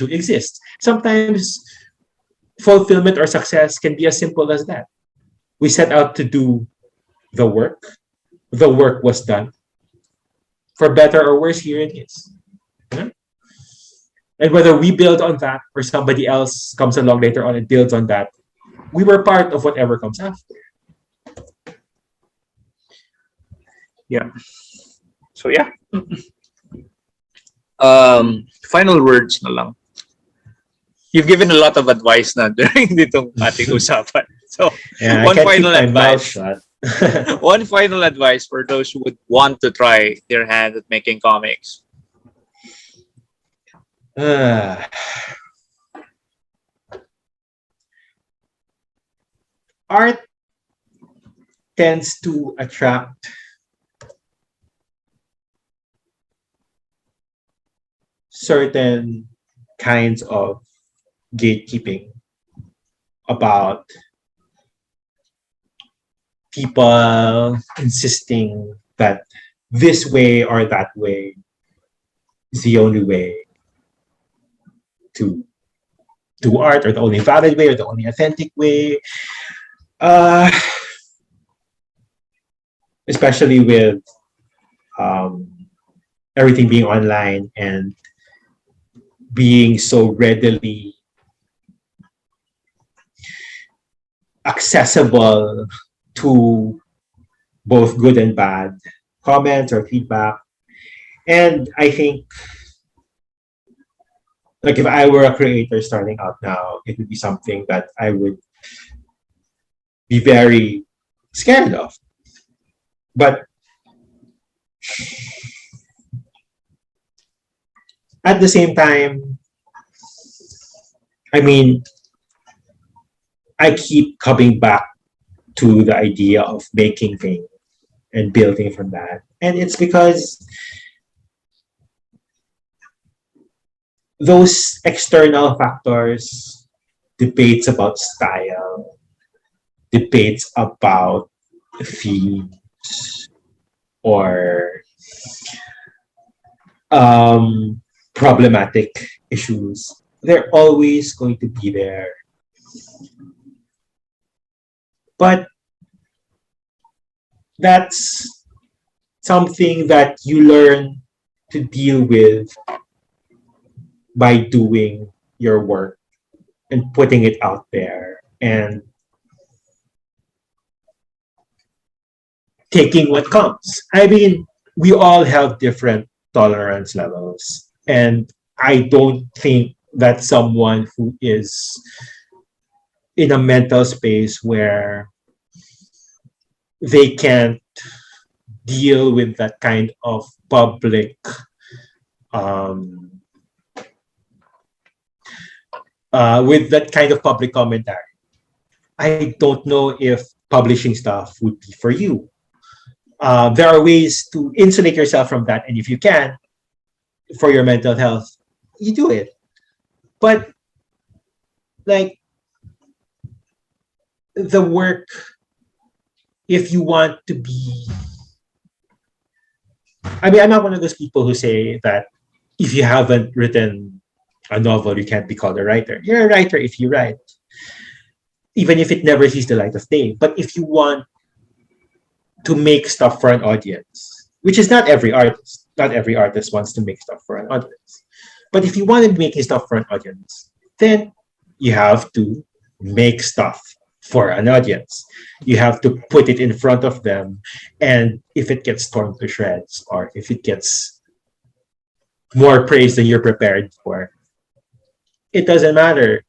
Speaker 2: exists. Sometimes fulfillment or success can be as simple as that. We set out to do the work. The work was done. For better or worse, here it is. Yeah? And whether we build on that or somebody else comes along later on and builds on that, we were part of whatever comes after.
Speaker 1: Yeah. So yeah. Final words na lang. You've given a lot of advice na during ditong ating usapan. So
Speaker 2: Yeah,
Speaker 1: one
Speaker 2: I can't
Speaker 1: final
Speaker 2: keep my mouth
Speaker 1: advice.
Speaker 2: shut.
Speaker 1: One final advice for those who would want to try their hand at making comics.
Speaker 2: Art tends to attract certain kinds of gatekeeping about people insisting that this way or that way is the only way to do art, or the only valid way, or the only authentic way. Especially with everything being online and being so readily accessible to both good and bad comments or feedback. And I think, like, if I were a creator starting out now, it would be something that I would be very scared of. But at the same time, I mean, I keep coming back to the idea of making things and building from that. And it's because those external factors, debates about style, debates about themes, or problematic issues, they're always going to be there. But that's something that you learn to deal with by doing your work and putting it out there and taking what comes. I mean, we all have different tolerance levels. And I don't think that someone who is in a mental space where they can't deal with that kind of public with that kind of public commentary. I don't know if publishing stuff would be for you. There are ways to insulate yourself from that, and if you can, for your mental health, you do it. But like the work, if you want to be, I mean, I'm not one of those people who say that if you haven't written a novel, you can't be called a writer. You're a writer if you write, even if it never sees the light of day. But if you want to make stuff for an audience, which is not every artist. Not every artist wants to make stuff for an audience. But if you want to be making stuff for an audience, then you have to make stuff for an audience. You have to put it in front of them. And if it gets torn to shreds, or if it gets more praise than you're prepared for, it doesn't matter.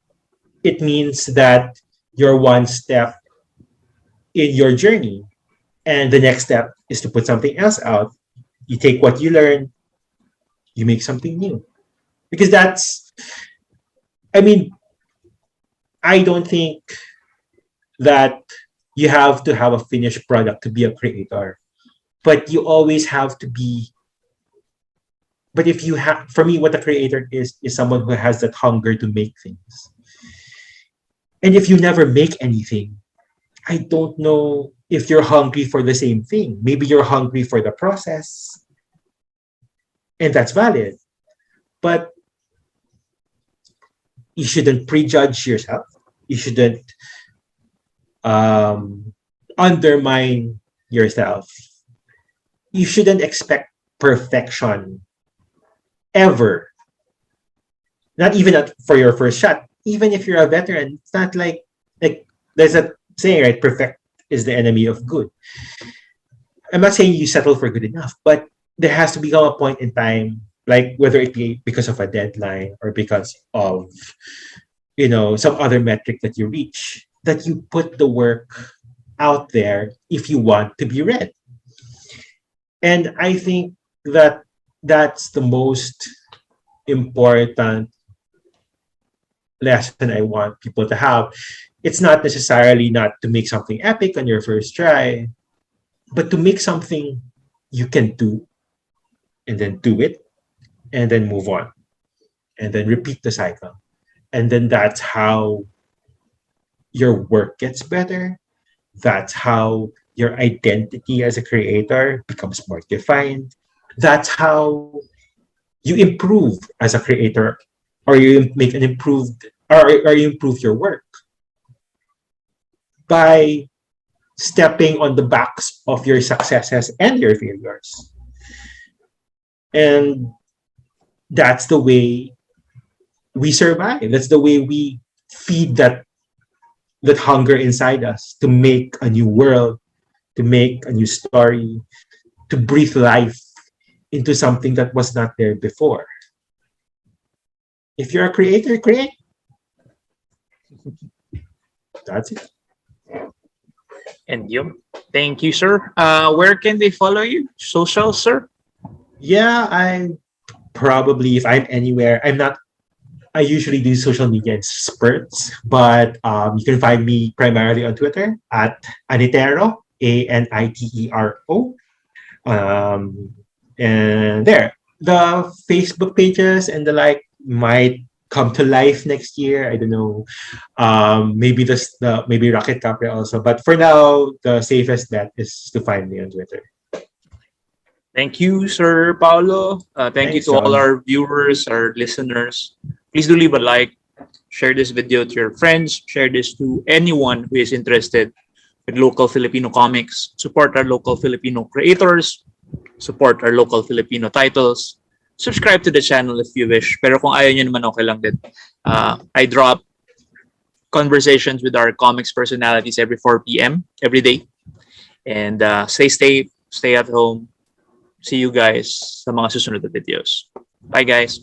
Speaker 2: It means that you're one step in your journey. And the next step is to put something else out. You take what you learn, you make something new. Because that's, I mean, I don't think that you have to have a finished product to be a creator. But you always have to be, but if you have, for me, what a creator is someone who has that hunger to make things. And if you never make anything, I don't know if you're hungry for the same thing. Maybe you're hungry for the process. And that's valid. But you shouldn't prejudge yourself. You shouldn't undermine yourself. You shouldn't expect perfection ever. Not even for your first shot. Even if you're a veteran, it's not like there's a saying, right? Perfect is the enemy of good. I'm not saying you settle for good enough, but there has to become a point in time, like whether it be because of a deadline or because of, some other metric that you reach, that you put the work out there if you want to be read. And I think that that's the most important lesson I want people to have. It's not necessarily not to make something epic on your first try, but to make something you can do, and then do it, and then move on, and then repeat the cycle. And then that's how your work gets better. That's how your identity as a creator becomes more defined. That's how you improve as a creator, or you make an improved, or you improve your work by stepping on the backs of your successes and your failures. And that's the way we survive. That's the way we feed that hunger inside us to make a new world, to make a new story, to breathe life into something that was not there before. If you're a creator, create. That's it.
Speaker 1: And you. Thank you, sir. Where can they follow you? Social, sir?
Speaker 2: Yeah, I probably, if I'm anywhere, I'm not, I usually do social media in spurts, but you can find me primarily on Twitter at Anitero, Anitero. And there, the Facebook pages and the like might come to life next year. I don't know. Maybe maybe Rocket Capra also. But for now, the safest bet is to find me on Twitter.
Speaker 1: Thank you, Sir Paolo. Thank you
Speaker 2: Thanks,
Speaker 1: to all
Speaker 2: John.
Speaker 1: our viewers, our listeners. Please do leave a like, share this video to your friends, share this to anyone who is interested with local Filipino comics. Support our local Filipino creators, support our local Filipino titles. Subscribe to the channel if you wish. Pero kung ayaw nyo naman, okay lang din. I drop conversations with our comics personalities every 4 p.m. every day. And stay safe, stay at home. See you guys sa mga susunod na videos. Bye guys!